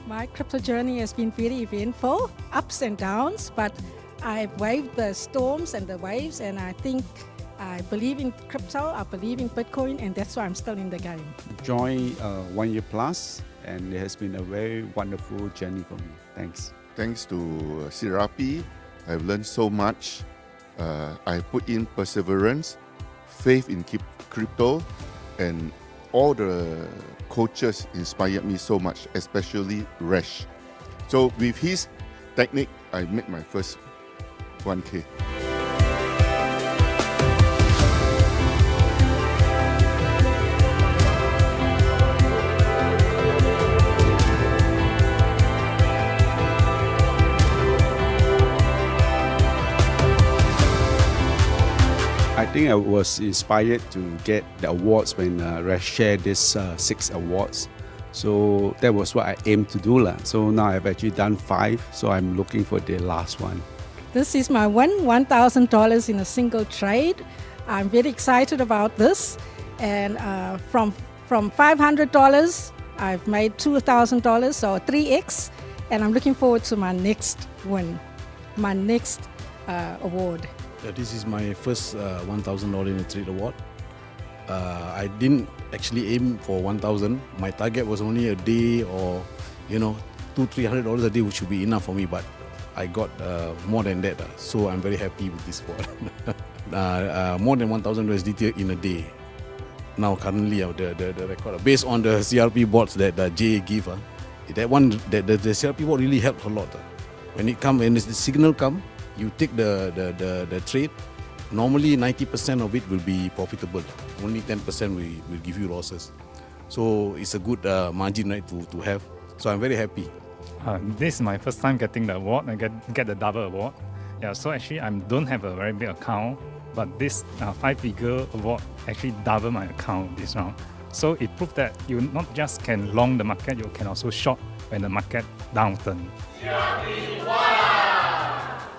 My crypto journey has been very eventful, ups and downs, but I've waved the storms and the waves, and I think I believe in crypto, I believe in Bitcoin, and that's why I'm still in the game. Joined 1 year plus, and it has been a very wonderful journey for me. Thanks. Thanks to XRP, I've learned so much. I put in perseverance, faith in crypto, and all the coaches inspired me so much, especially Resh. So with his technique, I made my first 1K. I think I was inspired to get the awards when Resh shared this 6 awards. So that was what I aimed to do. So now I've actually done 5, so I'm looking for the last one. This is my $1,000 in a single trade. I'm very excited about this. And from $500, I've made $2,000, so 3x. And I'm looking forward to my next win, my next award. This is my first $1,000 in a trade award. I didn't actually aim for 1,000. My target was only a day, or $200-300 a day, which should be enough for me. But I got more than that, so I'm very happy with this award. More than 1,000 USDT in a day. Now currently the record based on the XRP boards that Jay give, that one the XRP board really helped a lot. When the signal come, you take the trade. Normally 90% of it will be profitable. Only 10% will give you losses. So it's a good margin, right, to have. So I'm very happy. This is my first time getting the award. I get the double award. Yeah, so actually I don't have a very big account, but this 5-figure award actually double my account this round. So it proved that you not just can long the market, you can also short when the market downturn.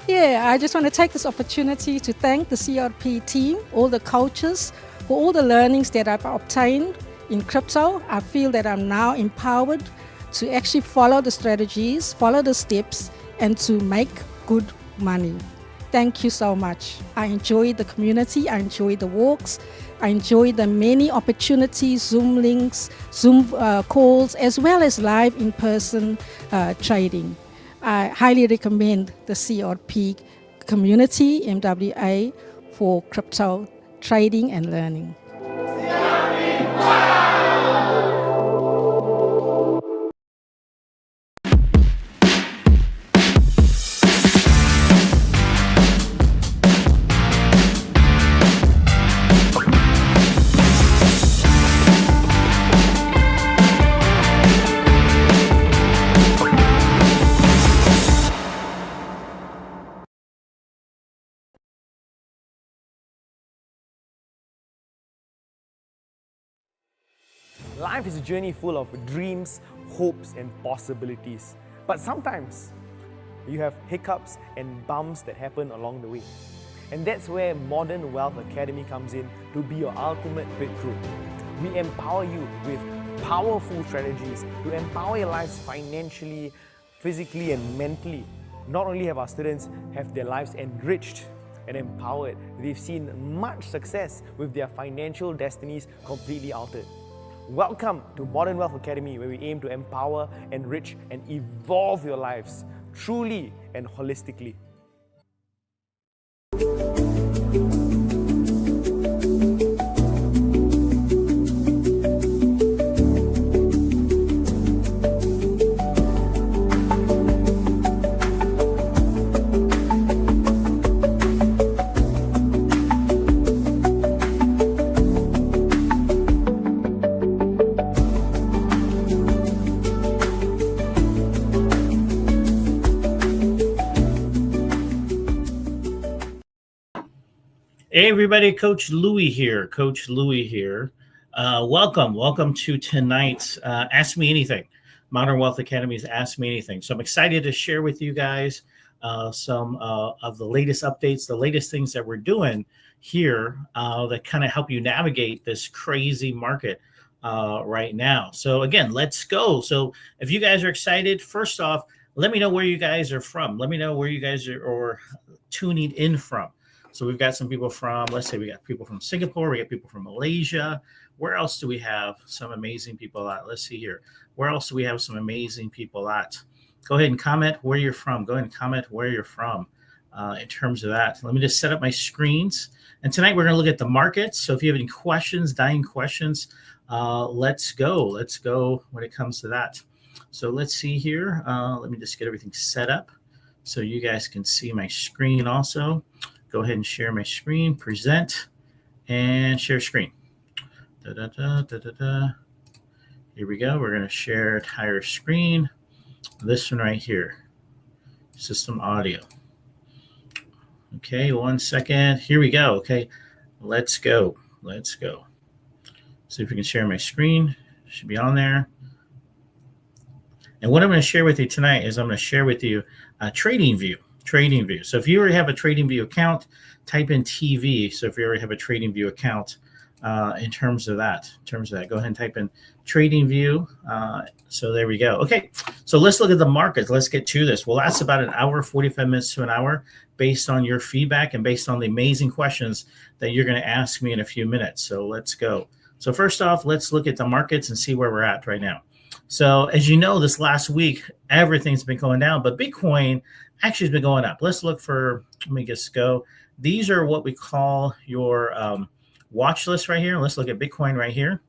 Yeah, I just want to take this opportunity to thank the XRP team, all the coaches, for all the learnings that I've obtained in crypto. I feel that I'm now empowered to actually follow the strategies, follow the steps, and to make good money. Thank you so much. I enjoy the community, I enjoy the walks, I enjoy the many opportunities, Zoom links, Zoom calls, as well as live in-person trading. I highly recommend the XRP community, MWA, for crypto trading and learning. Life is a journey full of dreams, hopes, and possibilities. But sometimes you have hiccups and bumps that happen along the way. And that's where Modern Wealth Academy comes in to be your ultimate breakthrough. We empower you with powerful strategies to empower your lives financially, physically, and mentally. Not only have our students have their lives enriched and empowered, they've seen much success with their financial destinies completely altered. Welcome to Modern Wealth Academy, where we aim to empower, enrich, and evolve your lives truly and holistically. Hey everybody, Coach Louie here. Welcome to tonight's Ask Me Anything, Modern Wealth Academy's Ask Me Anything. So I'm excited to share with you guys some of the latest updates, the latest things that we're doing here that kind of help you navigate this crazy market. right now. So again, let's go. So if you guys are excited, first off, let me know where you guys are from. Let me know where you guys are tuning in from. So we've got some people from, let's say we got people from Singapore, we got people from Malaysia. Where else do we have some amazing people at? Let's see here. Where else do we have some amazing people at? Go ahead and comment where you're from. Go ahead and comment where you're from in terms of that. Let me just set up my screens. And tonight we're going to look at the markets. So if you have any questions, dying questions, let's go. Let's go when it comes to that. So let's see here. Let me just get everything set up so you guys can see my screen also. Go ahead and share my screen, present, and share screen. Here we go. We're going to share entire screen. This one right here, system audio. Okay, 1 second. Here we go. Okay, let's go. Let's go. See if we can share my screen. Should be on there. And what I'm going to share with you tonight is I'm going to share with you a trading view. Trading view. So if you already have a trading view account, type in TV. So if you already have a trading view account, in terms of that, go ahead and type in trading view. So there we go. Okay, so let's look at the markets. Let's get to this. We'll last about an hour, 45 minutes to an hour, based on your feedback and based on the amazing questions that you're going to ask me in a few minutes. So let's go. So first off, let's look at the markets and see where we're at right now. So as you know, this last week, everything's been going down, but Bitcoin actually has been going up. Let's look for, let me just go. These are what we call your watch list right here. Let's look at Bitcoin right here.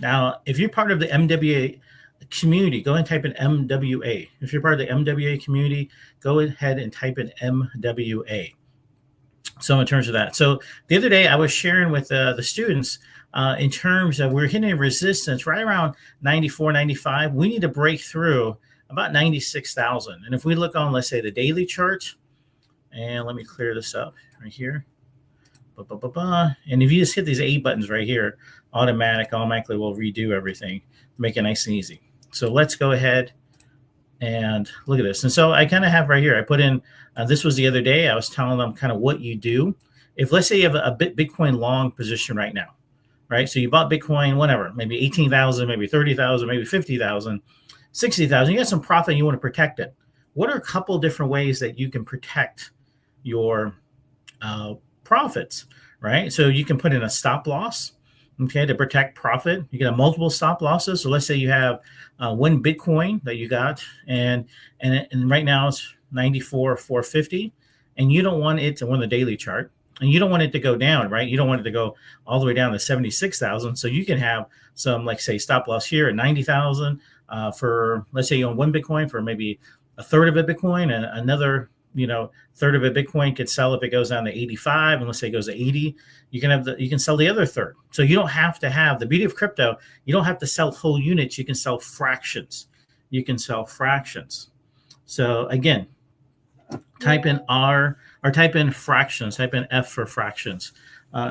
Now, if you're part of the MWA community, go ahead and type in MWA. If you're part of the MWA community, go ahead and type in MWA. So in terms of that, so the other day I was sharing with the students in terms of we're hitting a resistance right around 94, 95. We need to break through about 96,000. And if we look on, let's say, the daily chart, and let me clear this up right here. And if you just hit these 8 buttons right here, automatically will redo everything, make it nice and easy. So let's go ahead and look at this. And so I kind of have right here, I put in, this was the other day, I was telling them kind of what you do. If let's say you have a Bitcoin long position right now, right? So you bought Bitcoin, whatever, maybe 18,000, maybe 30,000, maybe 50,000, 60,000, you got some profit and you want to protect it. What are a couple different ways that you can protect your profits, right? So you can put in a stop loss, okay, to protect profit. You can have multiple stop losses. So let's say you have 1 Bitcoin that you got, and right now it's 94,450, and you don't want it to win the daily chart, and you don't want it to go down, right? You don't want it to go all the way down to 76,000. So you can have some, like say, stop loss here at 90,000 for, let's say you own 1 Bitcoin for maybe a third of a Bitcoin, and another third of a Bitcoin could sell if it goes down to 85, and let's say it goes to 80, you can sell the other third. So you don't have to have, the beauty of crypto, you don't have to sell whole units, you can sell fractions. So again, type in R or type in fractions, type in F for fractions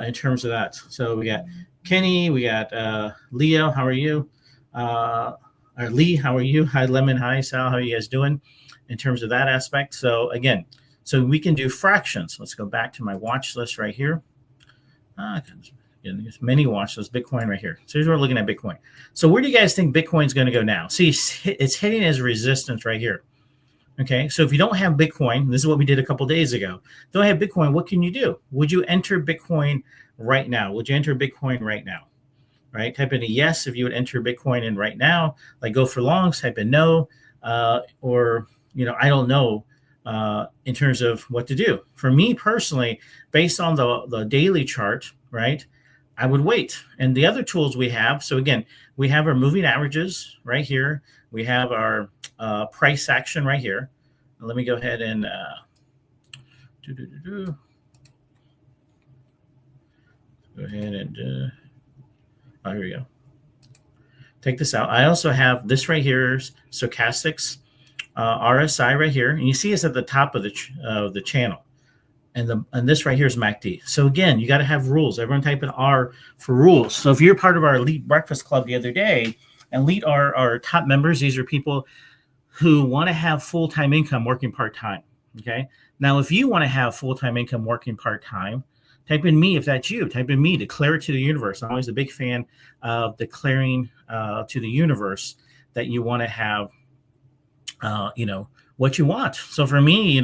in terms of that. So we got Kenny, we got Leo, how are you? Or Lee, how are you? Hi Lemon, hi Sal, how are you guys doing? In terms of that aspect. So again, so we can do fractions. Let's go back to my watch list right here. There's many watch lists, Bitcoin right here. So here's where we're looking at Bitcoin. So where do you guys think Bitcoin's going to go now? See, it's hitting as resistance right here. Okay, so if you don't have Bitcoin, this is what we did a couple days ago. Don't have Bitcoin, what can you do? Would you enter Bitcoin right now? Would you enter Bitcoin right now? Right, type in a yes if you would enter Bitcoin in right now. Like go for longs, type in no, or I don't know in terms of what to do. For me personally, based on the daily chart, right, I would wait. And the other tools we have, so again, we have our moving averages right here. We have our price action right here. Let me go ahead and go ahead and here we go. Take this out. I also have this right here, stochastics. RSI right here, and you see it's at the top of the channel, and this right here is MACD. So again, you got to have rules. Everyone type in R for rules. So if you're part of our Elite Breakfast Club the other day, and Elite are our top members, these are people who want to have full-time income working part-time. Okay, now if you want to have full-time income working part-time, Type in me if that's you. Type in me. Declare it to the universe. I'm always a big fan of declaring to the universe that you want to have, what you want. So for me,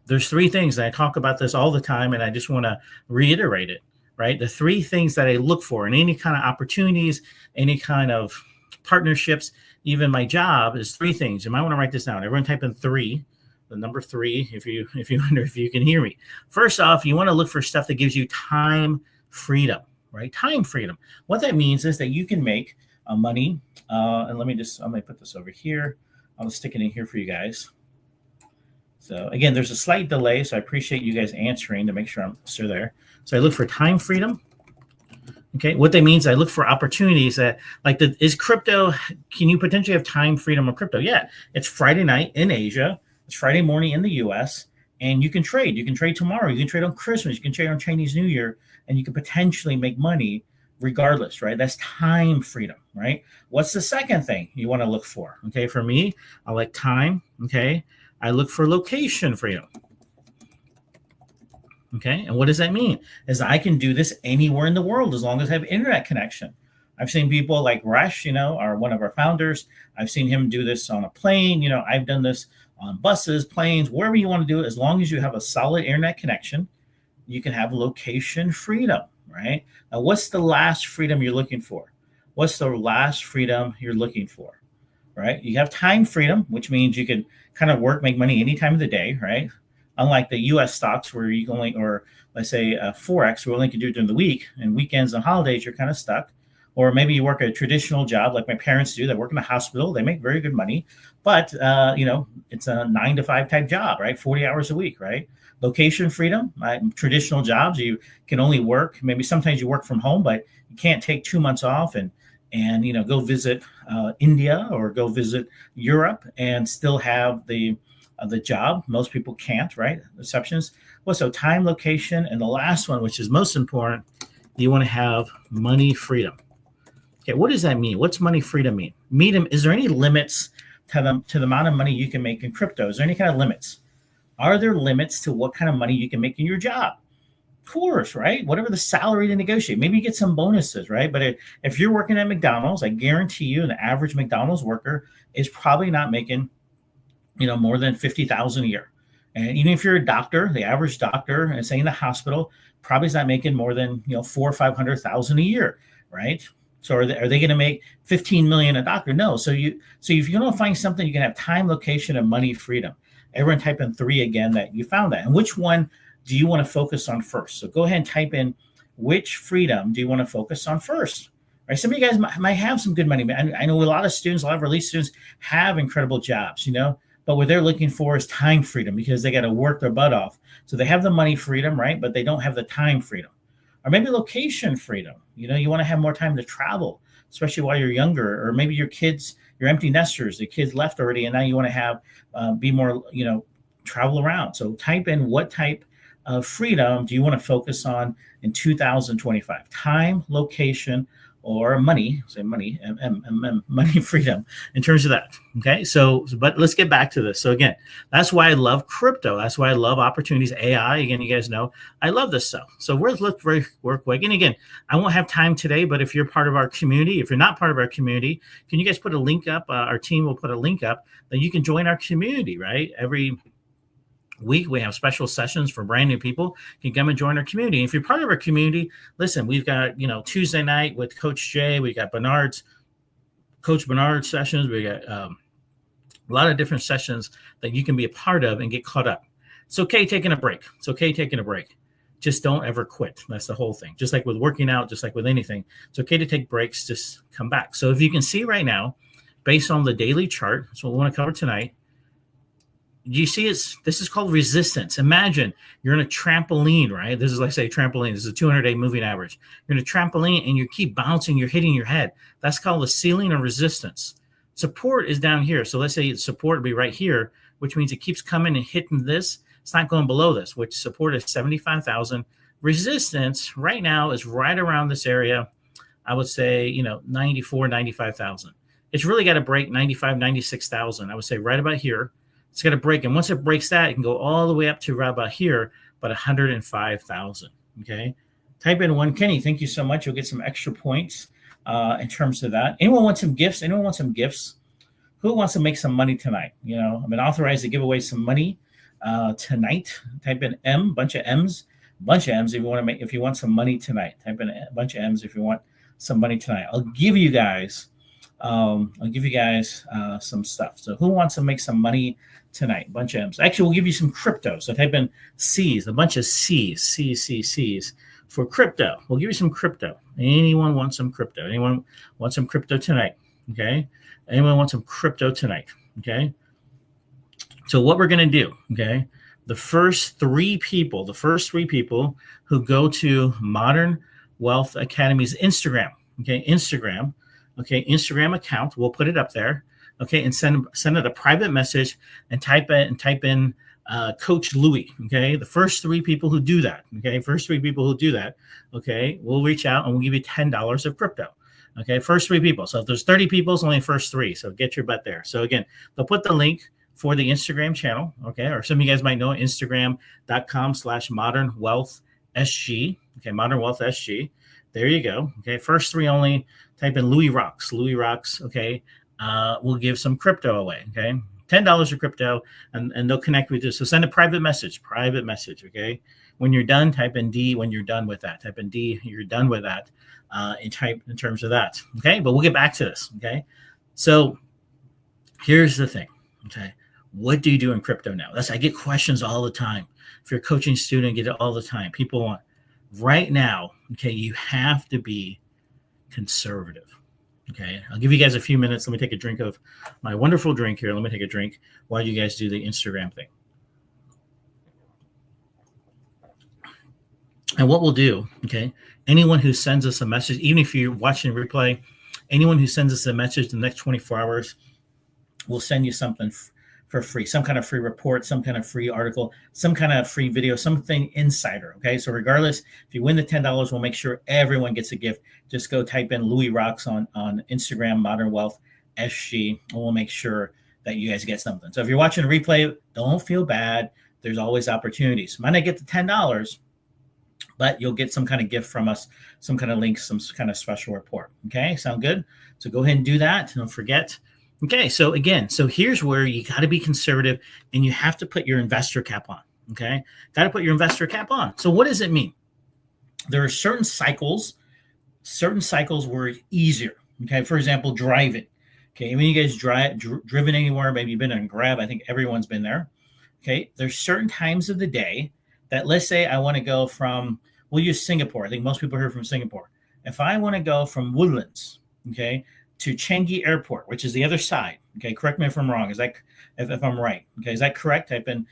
there's three things, and I talk about this all the time, and I just want to reiterate it, right? The three things that I look for in any kind of opportunities, any kind of partnerships, even my job is three things. You might want to write this down. Everyone type in 3. The number 3, if you wonder if you can hear me. First off, you want to look for stuff that gives you time freedom, right? Time freedom. What that means is that you can make money. And I'm going to put this over here. I'll stick it in here for you guys. So again, there's a slight delay, so I appreciate you guys answering to make sure I'm still there. So I look for time freedom. Okay, what that means, I look for opportunities that, is crypto, can you potentially have time freedom on crypto? Yeah, it's Friday night in Asia. It's Friday morning in the US, and you can trade. You can trade tomorrow. You can trade on Christmas. You can trade on Chinese New Year, and you can potentially make money regardless, right? That's time freedom, right? What's the second thing you want to look for? Okay, for me, I like time. Okay, I look for location freedom. Okay, and what does that mean? Is I can do this anywhere in the world as long as I have internet connection. I've seen people like Rush, are one of our founders. I've seen him do this on a plane. I've done this on buses, planes, wherever you want to do it. As long as you have a solid internet connection, you can have location freedom, right? Now, what's the last freedom you're looking for? What's the last freedom you're looking for, right? You have time freedom, which means you can kind of make money any time of the day, right? Unlike the U.S. stocks where you can or let's say Forex, where only can do it during the week, and weekends and holidays, you're kind of stuck. Or maybe you work a traditional job like my parents do. They work in a hospital. They make very good money. But, it's a 9 to 5 type job, right? 40 hours a week, right? Location freedom, traditional jobs, you can only work. Maybe sometimes you work from home, but you can't take 2 months off and go visit India or go visit Europe and still have the job. Most people can't, right? Exceptions. Well, so time, location, and the last one, which is most important, you want to have money freedom. Okay, what does that mean? What's money freedom mean? Is there any limits to the amount of money you can make in crypto? Is there any kind of limits? Are there limits to what kind of money you can make in your job? Of course, right? Whatever the salary to negotiate. Maybe you get some bonuses, right? But if you're working at McDonald's, I guarantee you the average McDonald's worker is probably not making, more than $50,000 a year. And even if you're a doctor, the average doctor, and say in the hospital, probably is not making more than $400,000 or $500,000 a year, right? So are they going to make $15 million a doctor? No. So if you're going to find something, you can have time, location, and money freedom. Everyone type in 3 again that you found that. And which one do you want to focus on first? So go ahead and type in which freedom do you want to focus on first? Right? Some of you guys might have some good money. I know a lot of students, a lot of release students have incredible jobs, but what they're looking for is time freedom because they got to work their butt off. So they have the money freedom, right? But they don't have the time freedom. Or maybe location freedom. You want to have more time to travel, especially while you're younger. Or maybe your kids, you're empty nesters, the kids left already, and now you want to have be more, travel around. So type in what type of freedom do you want to focus on in 2025? Time, location, or money, say money, money freedom in terms of that. Okay, but let's get back to this. So again, that's why I love crypto. That's why I love opportunities. AI, again, you guys know, I love this stuff. So let's look very quick. And again, I won't have time today, but if you're part of our community, if you're not part of our community, can you guys put a link up? Our team will put a link up that you can join our community, right? Every week we have special sessions for brand new people. You can come and join our community. And if you're part of our community, listen, we've got Tuesday night with Coach Jay, we got Coach Bernard sessions, we got a lot of different sessions that you can be a part of and get caught up. It's okay taking a break. Just don't ever quit. That's the whole thing. Just like with working out, just like with anything, it's okay to take breaks, just come back. So if you can see right now, based on the daily chart, that's what we want to cover tonight. You see, this is called resistance. Imagine you're in a trampoline, right? This is like, say, trampoline. This is a 200-day moving average. You're in a trampoline and you keep bouncing. You're hitting your head. That's called the ceiling of resistance. Support is down here. So let's say support would be right here, which means it keeps coming and hitting this. It's not going below this, which support is 75,000. Resistance right now is right around this area. I would say, 94, 95,000. It's really got to break 95, 96,000. I would say right about here. It's got to break. And once it breaks that, it can go all the way up to right about here, about 105,000. Okay. Type in one. Kenny, thank you so much. You'll get some extra points in terms of that. Anyone want some gifts? Anyone want some gifts? Who wants to make some money tonight? You know, I've been authorized to give away some money tonight. Type in M, bunch of M's if you want to make, if you want some money tonight. Type in a bunch of M's if you want some money tonight. I'll give you guys some stuff. So who wants to make some money tonight? Bunch of M's. Actually, we'll give you some crypto. So type in C's, a bunch of C's for crypto. We'll give you some crypto. Anyone want some crypto? Anyone want some crypto tonight? Okay. Anyone want some crypto tonight? Okay. So what we're going to do, okay, the first three people who go to Modern Wealth Academy's Instagram account, we'll put it up there, okay, and send it a private message and type in Coach Louie, okay. The first three people who do that, okay, we'll reach out and we'll give you $10 of crypto. Okay, first three people. So if there's 30 people, it's only the first three. So get your butt there. So again, they'll put the link for the Instagram channel, okay, or some of you guys might know it, Instagram.com/modernwealthsg. Okay, Modern Wealth SG. There you go. Okay, first three only. Type in Louie Rocks. Okay, we'll give some crypto away. Okay, $10 of crypto, and they'll connect with you. So send a private message. Okay. When you're done, type in D. When you're done with that, type in D. You're done with that. In terms of that. Okay, but we'll get back to this. Okay, so here's the thing. Okay, what do you do in crypto now? I get questions all the time. If you're a coaching student, get it all the time. People want right now. Okay, you have to be conservative. Okay, I'll give you guys a few minutes. Let me take a drink of my wonderful drink here. Let me take a drink while you guys do the Instagram thing. And what we'll do, okay, anyone who sends us a message, even if you're watching replay, anyone who sends us a message in the next 24 hours, we'll send you something for free, some kind of free report, some kind of free article, some kind of free video, something insider, okay? So regardless, if you win the $10, we'll make sure everyone gets a gift. Just go type in Louie Rocks on Instagram, Modern Wealth SG, and we'll make sure that you guys get something. So if you're watching a replay, don't feel bad. There's always opportunities. Might not get the $10, but you'll get some kind of gift from us, some kind of link, some kind of special report. Okay, sound good? So go ahead and do that. Don't forget. Okay, so again, here's where you got to be conservative and you have to put your investor cap on. Okay, got to put your investor cap on. So what does it mean? There are certain cycles where it's easier. Okay, for example, driving. Okay, when you guys driven anywhere, maybe you've been on Grab. I think everyone's been there. Okay, there's certain times of the day that, let's say I want to go from, we'll use Singapore. I think most people are here from Singapore. If I want to go from Woodlands, okay, to Changi Airport, which is the other side, okay, correct me if I'm wrong. Is that, if I'm right? Okay, is that correct? Type in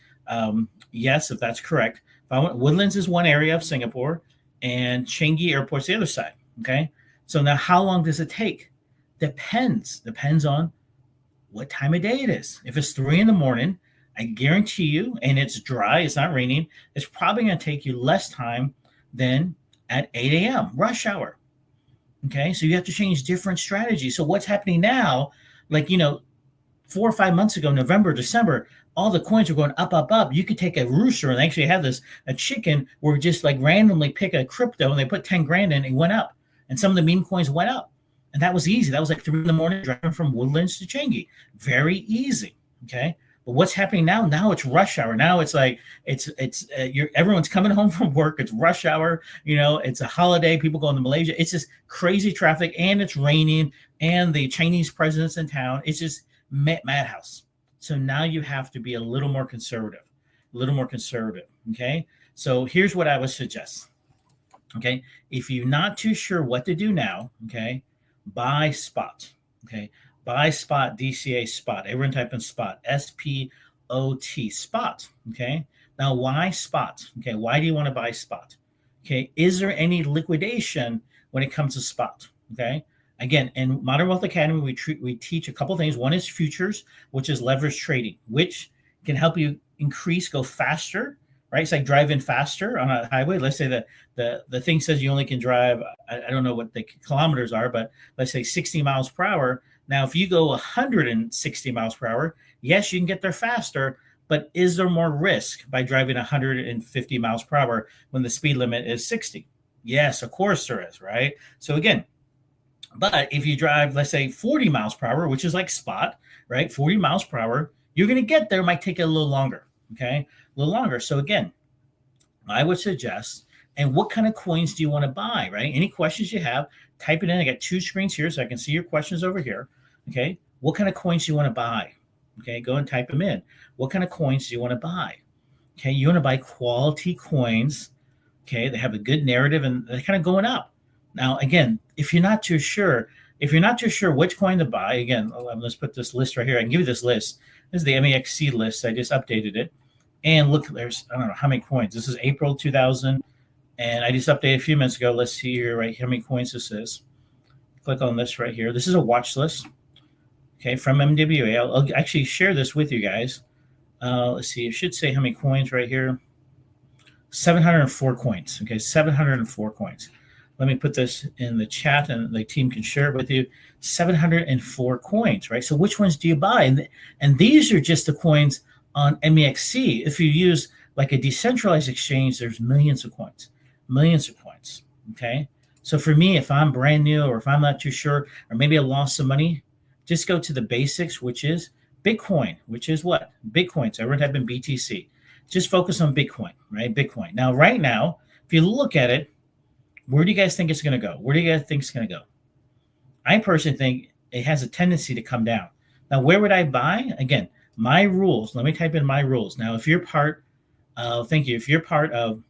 yes, if that's correct. If I want, Woodlands is one area of Singapore and Changi Airport's the other side, okay? So now how long does it take? Depends on what time of day it is. If it's 3 a.m, I guarantee you, and it's dry, it's not raining, it's probably going to take you less time than at 8 a.m., rush hour. Okay, so you have to change different strategies. So what's happening now, like, 4 or 5 months ago, November, December, all the coins are going up, up, up. You could take a rooster and actually have a chicken where just like randomly pick a crypto and they put 10 grand in and it went up. And some of the meme coins went up. And that was easy. That was like 3 a.m. driving from Woodlands to Changi. Very easy, okay? But what's happening now? Now it's rush hour. Now it's like everyone's coming home from work. It's rush hour. It's a holiday. People going to Malaysia. It's just crazy traffic, and it's raining, and the Chinese president's in town. It's just madhouse. So now you have to be a little more conservative. Okay. So here's what I would suggest. Okay, if you're not too sure what to do now, okay, buy spot. Okay. Buy spot, DCA spot. Everyone type in spot, SPOT, spot. Okay. Now, why spot? Okay. Why do you want to buy spot? Okay. Is there any liquidation when it comes to spot? Okay. Again, in Modern Wealth Academy, we teach a couple things. One is futures, which is leverage trading, which can help you go faster. Right. It's like driving faster on a highway. Let's say that the thing says you only can drive, I don't know what the kilometers are, but let's say 60 miles per hour. Now, if you go 160 miles per hour, yes, you can get there faster, but is there more risk by driving 150 miles per hour when the speed limit is 60? Yes, of course there is, right? So again, but if you drive, let's say 40 miles per hour, which is like spot, right? 40 miles per hour, you're going to get there. It might take a little longer, okay? A little longer. So again, I would suggest, and what kind of coins do you want to buy, right? Any questions you have, type it in. I got 2 screens here, so I can see your questions over here, okay? What kind of coins do you want to buy? Okay, go and type them in. What kind of coins do you want to buy? Okay, you want to buy quality coins, okay? They have a good narrative, and they're kind of going up. Now, again, if you're not too sure which coin to buy, again, let's put this list right here. I can give you this list. This is the MEXC list. I just updated it. And look, there's, I don't know how many coins. This is April 2000. And I just updated a few minutes ago. Let's see here, right, how many coins this is. Click on this right here. This is a watch list, okay, from MWA. I'll actually share this with you guys. Let's see. It should say how many coins right here. 704 coins, okay, 704 coins. Let me put this in the chat and the team can share it with you. 704 coins, right? So which ones do you buy? And these are just the coins on MEXC. If you use like a decentralized exchange, there's millions of coins, okay? So for me, if I'm brand new or if I'm not too sure, or maybe I lost some money, just go to the basics, which is Bitcoin, which is what? Bitcoin. So everyone type in BTC. Just focus on Bitcoin, right? Bitcoin. Now, right now, if you look at it, where do you guys think it's going to go? Where do you guys think it's going to go? I personally think it has a tendency to come down. Now, where would I buy? Again, my rules. Let me type in my rules. Now, if you're part of, thank you. If you're part of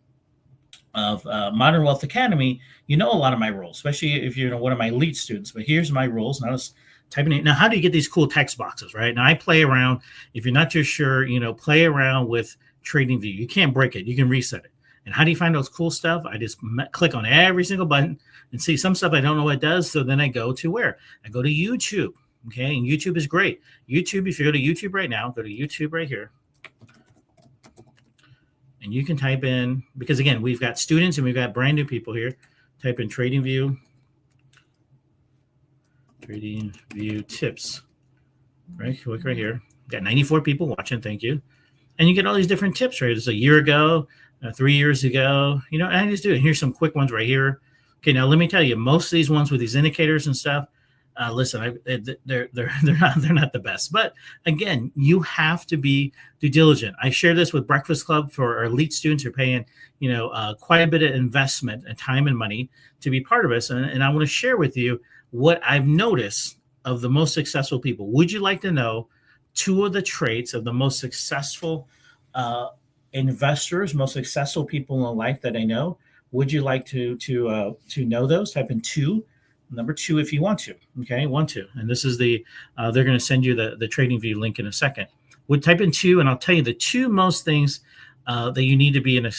Modern Wealth Academy, you know a lot of my rules, especially if you're one of my elite students. But here's my rules. Now, let's type in. Now, how do you get these cool text boxes, right? Now, I play around. If you're not too sure, play around with TradingView. You can't break it. You can reset it. And how do you find those cool stuff? I just click on every single button and see some stuff I don't know what it does. So then I go to where? I go to YouTube. Okay. And YouTube is great. YouTube, if you go to YouTube right now, go to YouTube right here. And you can type in, because again, we've got students and we've got brand new people here. Type in TradingView tips. Right. Click right here. Got 94 people watching. Thank you. And you get all these different tips, right? It's a year ago. 3 years ago, and I just do it. Here's some quick ones right here. Okay, now let me tell you, most of these ones with these indicators and stuff, listen, they're not the best. But again, you have to be due diligent. I share this with Breakfast Club for our elite students who are paying, quite a bit of investment and time and money to be part of us. And I want to share with you what I've noticed of the most successful people. Would you like to know 2 of the traits of the most successful investors, most successful people in life that I know? Would you like to know those? Type in 2, number 2 if you want to. Okay, 1, 2, and this is the they're going to send you the TradingView link in a second. Would type in 2, and I'll tell you the 2 most things that you need to be an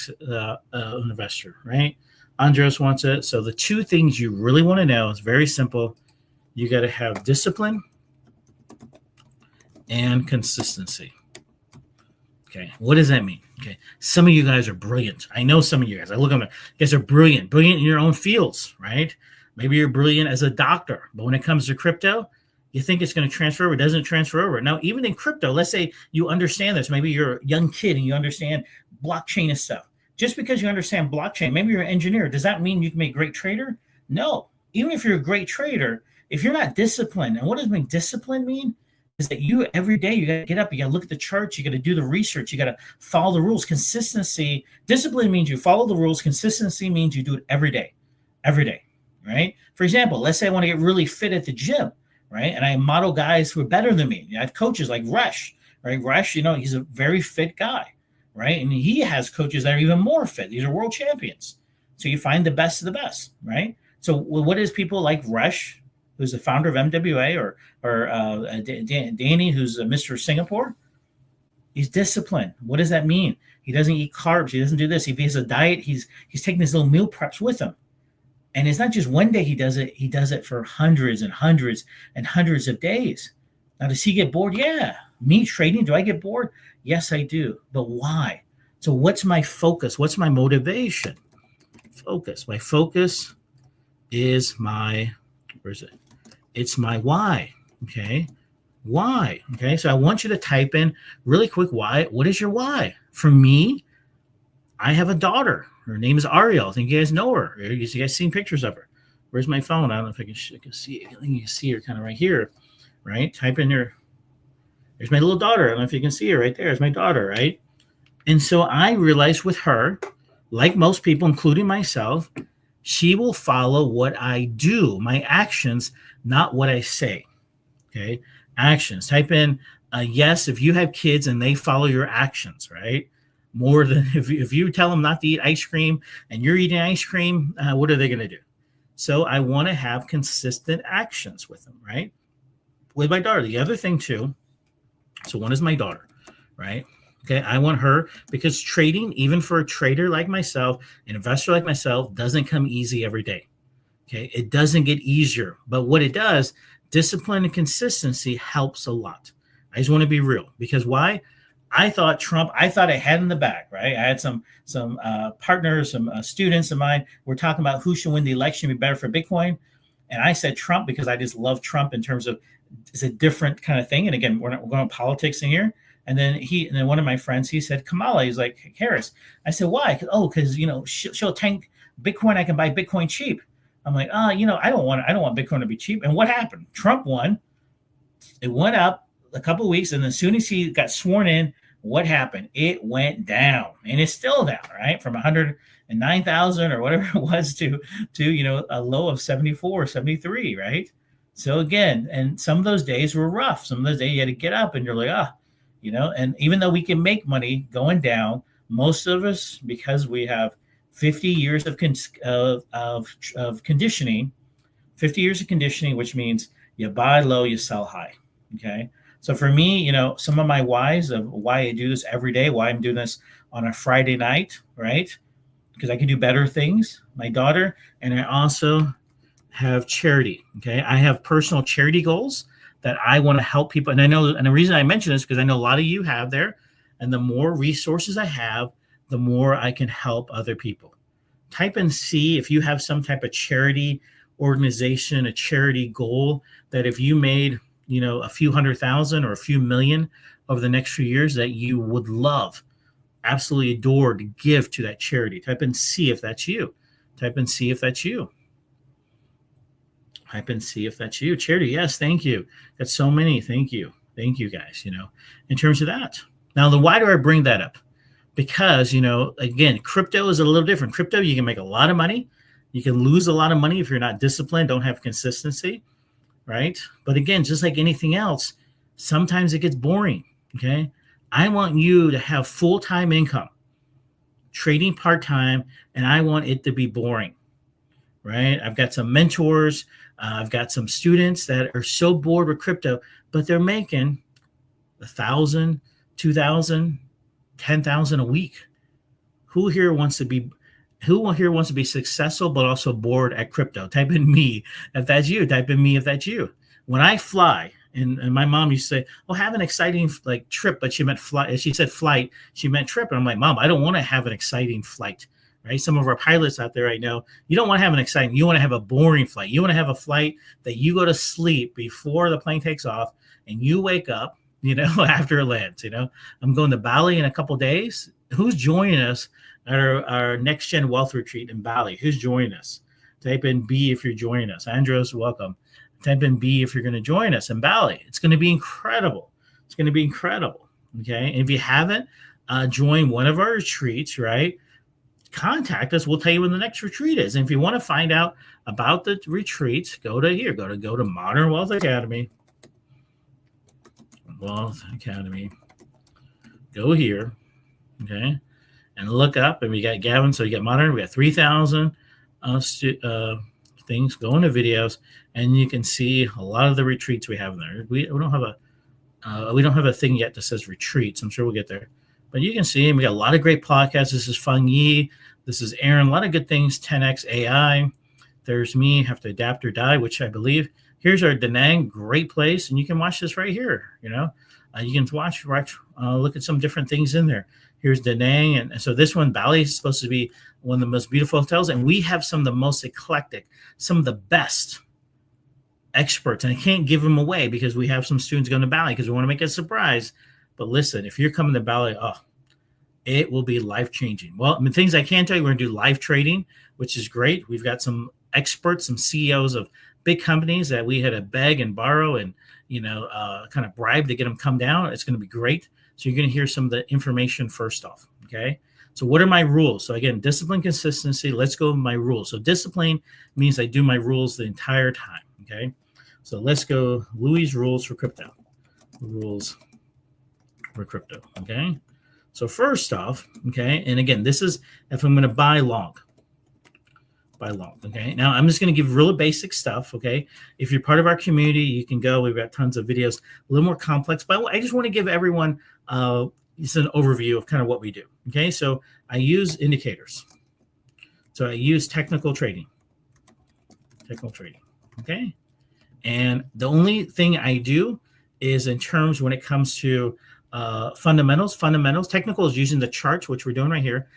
investor. Right? Andres wants it. So the 2 things you really want to know is very simple. You got to have discipline and consistency. Okay, what does that mean? Okay, some of you guys are brilliant. I know some of you guys. I look at them. You guys are brilliant in your own fields, right? Maybe you're brilliant as a doctor, but when it comes to crypto, you think it's going to transfer over. It doesn't transfer over. Now, even in crypto, let's say you understand this. Maybe you're a young kid and you understand blockchain and stuff. Just because you understand blockchain, maybe you're an engineer. Does that mean you can be a great trader? No. Even if you're a great trader, if you're not disciplined, and what does discipline mean? Is that you every day you got to get up, you got to look at the charts, you got to do the research, you got to follow the rules. Consistency, discipline means you follow the rules. Consistency means you do it every day, right? For example, let's say I want to get really fit at the gym, right? And I model guys who are better than me. I have coaches like Rush, right? Rush, he's a very fit guy, right? And he has coaches that are even more fit. These are world champions. So you find the best of the best, right? So what is people like Rush, who's the founder of MWA, or Danny, who's Mr. Singapore? He's disciplined. What does that mean? He doesn't eat carbs. He doesn't do this. If he has a diet, he's taking his little meal preps with him. And it's not just one day he does it. He does it for hundreds and hundreds and hundreds of days. Now, does he get bored? Yeah. Me trading, do I get bored? Yes, I do. But why? So what's my focus? What's my motivation? Focus. My focus is where is it? It's my why. Okay. Why? Okay. So I want you to type in really quick why. What is your why? For me, I have a daughter. Her name is Ariel. I think you guys know her. You guys seen pictures of her. Where's my phone? I don't know if I can see. I think you can see her kind of right here, right? Type in her. There's my little daughter. I don't know if you can see her right there. It's my daughter, right? And so I realized with her, like most people, including myself, she will follow what I do, my actions, not what I say. Okay, actions. Type in yes if you have kids and they follow your actions, right? More than if you tell them not to eat ice cream and you're eating ice cream, what are they going to do? So I want to have consistent actions with them, right? With my daughter. The other thing too, so one is my daughter, right? Okay, I want her because trading, even for a trader like myself, an investor like myself, doesn't come easy every day. Okay, it doesn't get easier. But what it does, discipline and consistency helps a lot. I just want to be real because why? I thought I had in the bag, right? I had some partners, some students of mine were talking about who should win the election, be better for Bitcoin. And I said Trump because I just love Trump in terms of it's a different kind of thing. And again, we're going to politics in here. And then one of my friends, he said Kamala. He's like Harris. I said why? Because she'll tank Bitcoin. I can buy Bitcoin cheap. I'm like, I don't want Bitcoin to be cheap. And what happened? Trump won. It went up a couple of weeks, and as soon as he got sworn in, what happened? It went down, and it's still down, right? From 109,000 or whatever it was to a low of 74 or 73, right? So again, and some of those days were rough. Some of those days you had to get up, and you're like, and even though we can make money going down, most of us, because we have 50 years of conditioning, 50 years of conditioning, which means you buy low, you sell high. Okay. So for me, some of my whys of why I do this every day, why I'm doing this on a Friday night, right? Because I can do better things, my daughter, and I also have charity. Okay. I have personal charity goals that I want to help people. And the reason I mention this is because I know a lot of you have there, and the more resources I have, the more I can help other people. Type in C if you have some type of charity organization, a charity goal that if you made, a few 100,000 or a few million over the next few years that you would love, absolutely adore to give to that charity. Type in C if that's you. Type in C if that's you. Type in C if that's you. Charity, yes, thank you. Got so many. Thank you. Thank you guys, in terms of that. Now, then why do I bring that up? Because, again, crypto is a little different. Crypto, you can make a lot of money. You can lose a lot of money if you're not disciplined, don't have consistency, right? But again, just like anything else, sometimes it gets boring, okay? I want you to have full-time income, trading part-time, and I want it to be boring, right? I've got some mentors. I've got some students that are so bored with crypto, but they're making 1,000, 2,000, 10,000 a week. Who here wants to be successful but also bored at crypto? Type in me if that's you. Type in me if that's you. When I fly, and my mom used to say, "Well, have an exciting trip," but she meant flight. She said flight, she meant trip. And I'm like, Mom, I don't want to have an exciting flight. Right? Some of our pilots out there, I know, you don't want to have an exciting. You want to have a boring flight. You want to have a flight that you go to sleep before the plane takes off, and you wake up, after it lands. I'm going to Bali in a couple days. Who's joining us at our next gen wealth retreat in Bali? Who's joining us? Type in B if you're joining us. Andros, welcome. Type in B if you're going to join us in Bali. It's going to be incredible. It's going to be incredible. Okay. And if you haven't joined one of our retreats, right, contact us. We'll tell you when the next retreat is. And if you want to find out about the retreats, go to Modern Wealth Academy. Wealth Academy. Go here. Okay. And look up, and we got Gavin. So you got Modern. We got 3,000 things. Go into videos, and you can see a lot of the retreats we have in there. We don't have a thing yet that says retreats. I'm sure we'll get there, but you can see. And we got a lot of great podcasts. This is Feng Yi. This is Aaron. A lot of good things. 10x AI. There's me. Have to adapt or die, which I believe. Here's our Da Nang. Great place, and you can watch this right here. You can watch. Look at some different things in there. Here's Da Nang. And so this one, Bali, is supposed to be one of the most beautiful hotels. And we have some of the most eclectic, some of the best experts. And I can't give them away because we have some students going to Bali because we want to make it a surprise. But listen, if you're coming to Bali, It will be life-changing. Well, I mean, things I can tell you, we're going to do live trading, which is great. We've got some experts, some CEOs of big companies that we had to beg and borrow and, kind of bribe to get them come down. It's going to be great. So you're going to hear some of the information first off, okay? So what are my rules? So again, discipline, consistency. Let's go with my rules. So discipline means I do my rules the entire time, okay? So let's go Louie's rules for crypto. Rules for crypto, okay? So first off, okay, and again, this is if I'm going to buy long, okay? Now, I'm just going to give really basic stuff, okay? If you're part of our community, you can go. We've got tons of videos, a little more complex, but I just want to give everyone just an overview of kind of what we do, okay? So I use indicators. So I use technical trading, okay? And the only thing I do is in terms when it comes to fundamentals. Technical is using the charts, which we're doing right here.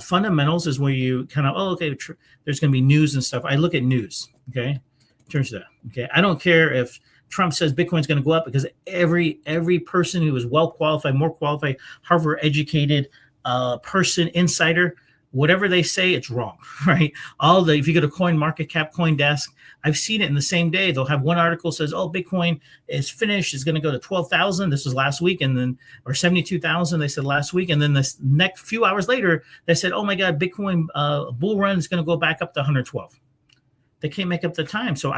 Fundamentals is where you kind of, there's going to be news and stuff. I look at news, okay? In terms of that, okay? I don't care if Trump says Bitcoin's going to go up because every person who is well qualified, more qualified, Harvard educated person, insider, whatever they say, it's wrong, right? If you go to CoinMarketCap, CoinDesk, I've seen it in the same day. They'll have one article says, Bitcoin is finished. It's going to go to 12,000. This was last week. And then, or 72,000, they said last week. And then this next few hours later, they said, oh my God, Bitcoin bull run is going to go back up to 112. They can't make up the time. So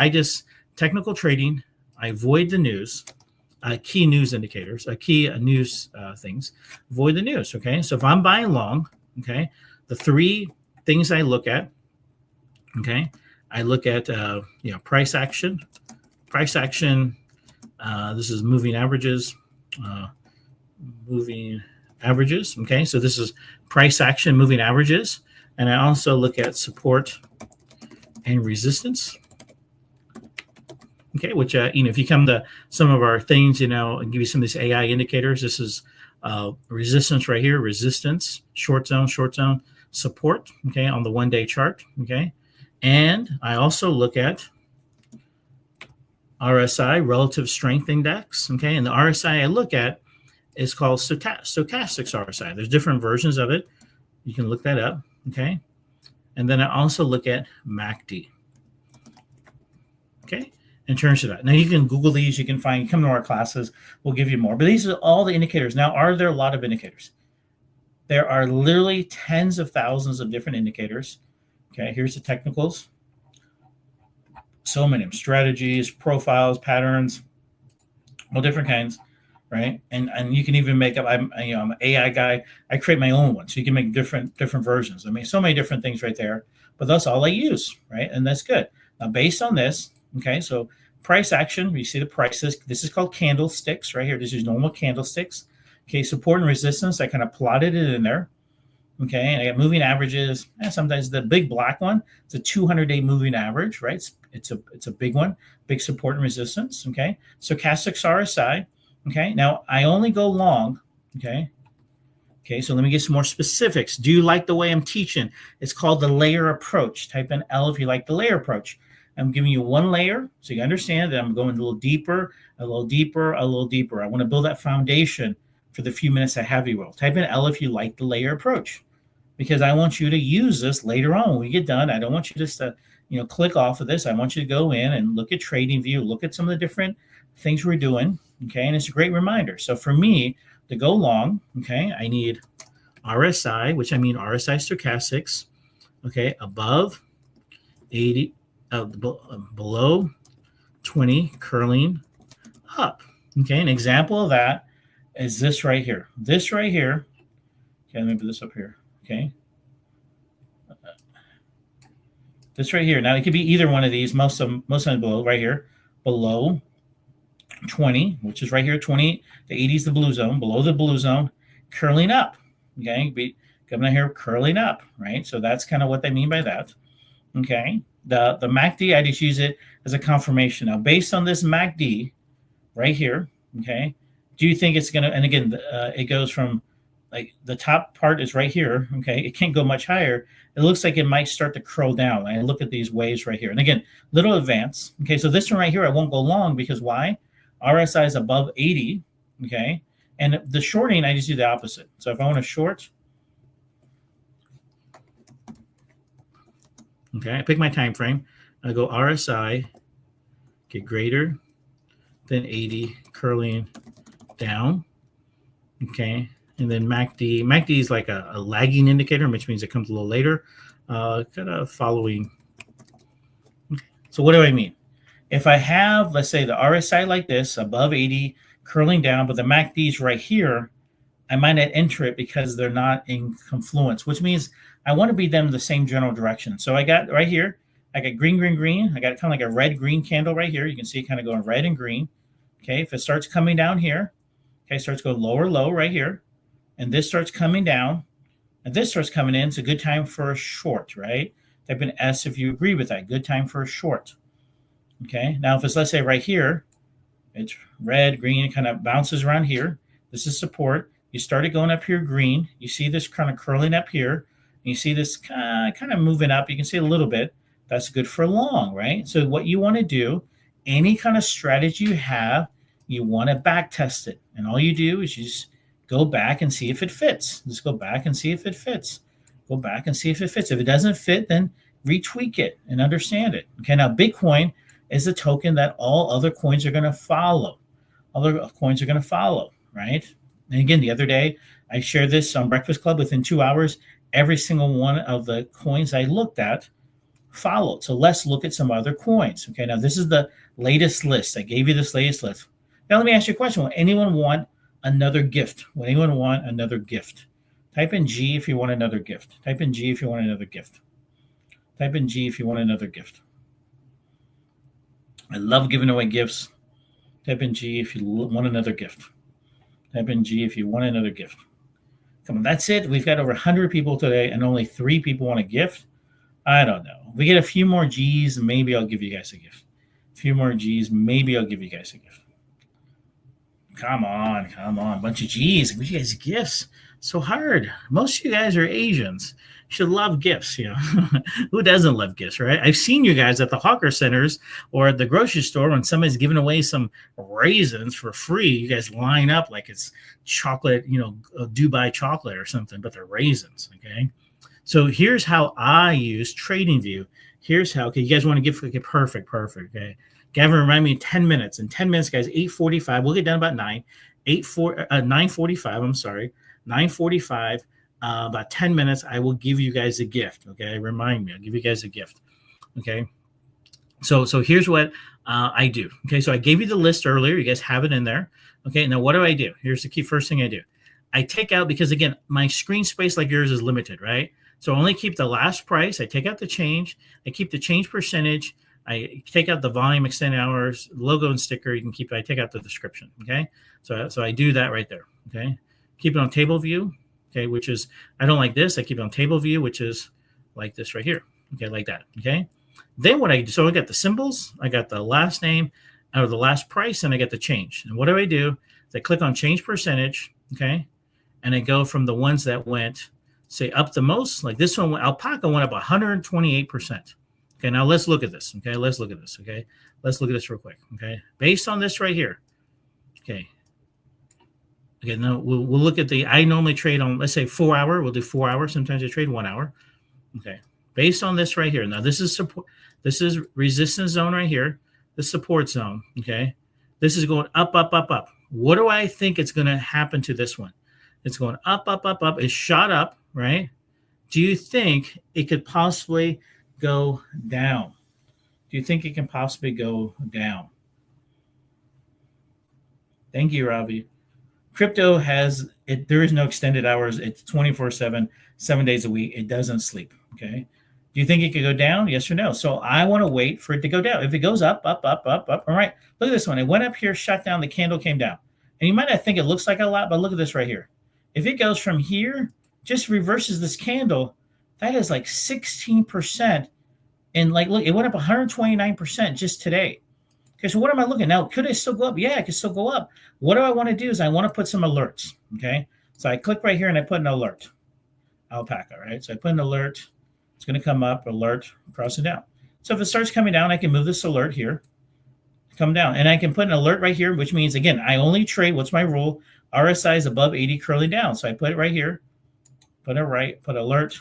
technical trading, I avoid the news, key news indicators, key news things, avoid the news. Okay. So if I'm buying long, okay, the three things I look at, okay, I look at, price action. This is moving averages. Okay, so this is price action, moving averages. And I also look at support and resistance. Okay, which, if you come to some of our things, and give you some of these AI indicators, this is resistance right here, resistance, short zone, support, okay, on the 1 day chart, okay. And I also look at RSI, relative strength index, okay. And the RSI I look at is called stochastics RSI. There's different versions of it. You can look that up, okay. And then I also look at MACD, okay. In terms of that. Now you can Google these, you can come to our classes, we'll give you more. But these are all the indicators. Now, are there a lot of indicators? There are literally tens of thousands of different indicators. Okay, here's the technicals. So many of them, strategies, profiles, patterns, all different kinds, right? And you can even make up, I'm an AI guy. I create my own one. So you can make different versions. I mean, so many different things right there, but that's all I use, right? And that's good. Now, based on this, okay, so price action, you see the prices. This is called candlesticks right here. This is normal candlesticks. Okay, support and resistance, I kind of plotted it in there. Okay, and I got moving averages. And sometimes the big black one, it's a 200-day moving average, right? It's a big one, big support and resistance. Okay, stochastics RSI. Okay, now I only go long. Okay, so let me get some more specifics. Do you like the way I'm teaching? It's called the layer approach. Type in L if you like the layer approach. I'm giving you one layer so you understand that I'm going a little deeper, a little deeper, a little deeper. I want to build that foundation for the few minutes I have you will. Type in L if you like the layer approach, because I want you to use this later on when we get done. I don't want you just to, click off of this. I want you to go in and look at Trading View, look at some of the different things we're doing. Okay, and it's a great reminder. So for me to go long, okay, I need RSI, which I mean RSI stochastics, okay, above 80, below 20, curling up. Okay, an example of that is this right here. This right here. Okay, let me put this up here. Okay. This right here. Now it could be either one of these. Most of them below right here. Below 20, which is right here. 20 to 80 is the blue zone. Below the blue zone, curling up. Okay, coming out here, curling up. Right. So that's kind of what they mean by that. Okay. The MACD, I just use it as a confirmation. Now, based on this MACD right here. Okay. Do you think it's going to, and again, it goes from like the top part is right here. Okay. It can't go much higher. It looks like it might start to curl down. I look at these waves right here. And again, little advance. Okay. So this one right here, I won't go long because why? RSI is above 80. Okay. And the shorting, I just do the opposite. So if I want to short, Okay, I pick my time frame. I go RSI, get greater than 80, curling down. Okay, and then MACD. MACD is like a lagging indicator, which means it comes a little later. Kind of following. Okay. So what do I mean? If I have, let's say, the RSI like this, above 80, curling down, but the MACD is right here, I might not enter it because they're not in confluence, which means I want to be them the same general direction. So I got right here, I got green, green, green. I got kind of like a red-green candle right here. You can see it kind of going red and green. Okay, if it starts coming down here, okay, starts going lower, low right here, and this starts coming down, and this starts coming in, it's a good time for a short, right? Type in S if you agree with that. Good time for a short. Okay, now if it's, let's say, right here, it's red, green, it kind of bounces around here. This is support. You started going up here green. You see this kind of curling up here. And you see this kind of moving up. You can see a little bit. That's good for long, right? So what you want to do, any kind of strategy you have, you want to back test it. And all you do is you just go back and see if it fits. Just go back and see if it fits. Go back and see if it fits. If it doesn't fit, then retweak it and understand it. Okay, now Bitcoin is a token that all other coins are going to follow. Other coins are going to follow, right? And again, the other day, I shared this on Breakfast Club. Within 2 hours, every single one of the coins I looked at followed. So let's look at some other coins. Okay, now this is the latest list. I gave you this latest list. Now let me ask you a question. Will anyone want another gift? Will anyone want another gift? Type in G if you want another gift. Type in G if you want another gift. Type in G if you want another gift. I love giving away gifts. Type in G if you want another gift. Type in G if you want another gift. Come on, that's it. We've got over 100 people today and only 3 people want a gift. I don't know. If we get a few more G's, maybe I'll give you guys a gift. A few more G's, maybe I'll give you guys a gift. Come on, come on. Bunch of G's. Give you guys gifts. So hard. Most of you guys are Asians. You should love gifts, you know. Who doesn't love gifts, right? I've seen you guys at the hawker centers or at the grocery store when somebody's giving away some raisins for free. You guys line up like it's chocolate, you know, Dubai chocolate or something, but they're raisins, okay? So here's how I use TradingView. Here's how, okay, you guys want to give, okay, perfect, okay. Gavin, remind me in 10 minutes. In 10 minutes, guys, 8:45. We'll get done about 9:45, I'm sorry. 9:45, about 10 minutes, I will give you guys a gift, okay? Remind me, I'll give you guys a gift, okay? So here's what I do, okay? So I gave you the list earlier. You guys have it in there, okay? Now, what do? Here's the key first thing I do. I take out, because, again, my screen space like yours is limited, right? So I only keep the last price. I take out the change. I keep the change percentage. I take out the volume, extended hours, logo and sticker. You can keep it. I take out the description, okay? So I do that right there, okay? Keep it on table view, okay, which is, I don't like this. I keep it on table view, which is like this right here, okay, like that, okay? Then what I do, so I got the symbols, I got the last name, or the last price, and I get the change. And what do? Is I click on change percentage, okay? And I go from the ones that went, say, up the most, like this one, Alpaca went up 128%. Okay, now let's look at this, okay? Let's look at this, okay? Let's look at this real quick, okay? Based on this right here, okay? Okay, now we'll look at I normally trade on, let's say 4 hour. We'll do 4 hours. Sometimes I trade 1 hour. Okay, based on this right here. Now this is support. This is resistance zone right here. The support zone, okay? This is going up, up, up, up. What do I think it's going to happen to this one? It's going up, up, up, up. It shot up, right? Do you think it could possibly go down? Do you think it can possibly go down? Thank you, Ravi. Crypto has it. There is no extended hours. It's 24/7, 7 days a week. It doesn't sleep. Okay. Do you think it could go down? Yes or no? So I want to wait for it to go down. If it goes up, up, up, up, up. All right. Look at this one. It went up here, shut down. The candle came down. And you might not think it looks like a lot, but look at this right here. If it goes from here, just reverses this candle, that is like 16%. And like, look, it went up 129% just today. Okay, so what am I looking at? Now, could it still go up? Yeah, it could still go up. What do I want to do is I want to put some alerts, okay? So I click right here and I put an alert, Alpaca, right? So I put an alert. It's going to come up, alert, cross it down. So if it starts coming down, I can move this alert here, come down. And I can put an alert right here, which means, again, I only trade, what's my rule? RSI is above 80, curling down. So I put it right here, put alert,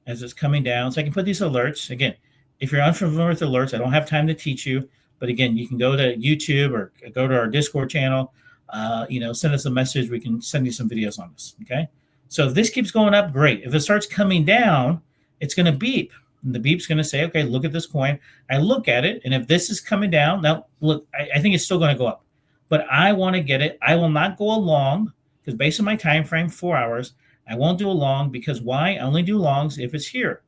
as it's coming down. So I can put these alerts. Again, if you're unfamiliar with alerts, I don't have time to teach you. But again, you can go to YouTube or go to our Discord channel. Send us a message. We can send you some videos on this. Okay. So if this keeps going up, great. If it starts coming down, it's going to beep. And the beep's going to say, okay, look at this coin. I look at it. And if this is coming down, now look, I think it's still going to go up. But I want to get it. I will not go along because based on my time frame, 4 hours, I won't do a long because why? I only do longs if it's here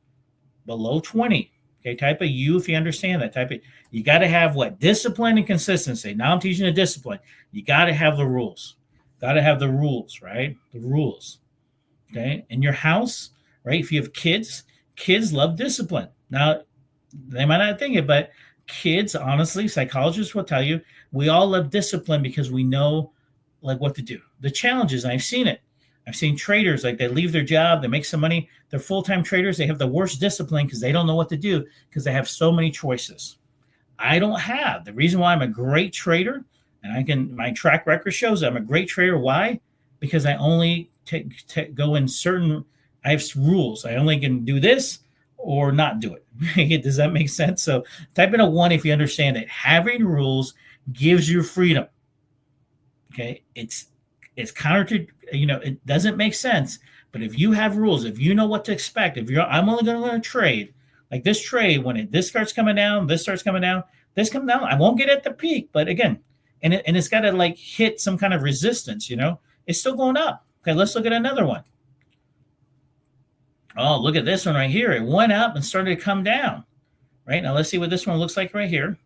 below 20. Okay, type of U if you understand that. Type of, you got to have what? Discipline and consistency. Now I'm teaching a discipline. You got to have the rules. Got to have the rules, right? The rules. Okay, in your house, right? If you have kids love discipline. Now, they might not think it, but kids, honestly, psychologists will tell you, we all love discipline because we know like what to do. The challenges, I've seen it. I've seen traders, like they leave their job, they make some money. They're full-time traders. They have the worst discipline because they don't know what to do because they have so many choices. I don't have. The reason why I'm a great trader, and my track record shows I'm a great trader. Why? Because I only go in certain, I have rules. I only can do this or not do it. Does that make sense? So type in a 1 if you understand that having rules gives you freedom. Okay. It's counter to, it doesn't make sense. But if you have rules, if you know what to expect, I'm only going to learn trade. Like this trade, when this starts coming down, this starts coming down, this comes down, I won't get at the peak. But again, and it's got to like hit some kind of resistance, it's still going up. Okay, let's look at another one. Oh, look at this one right here. It went up and started to come down. Right, now let's see what this one looks like right here.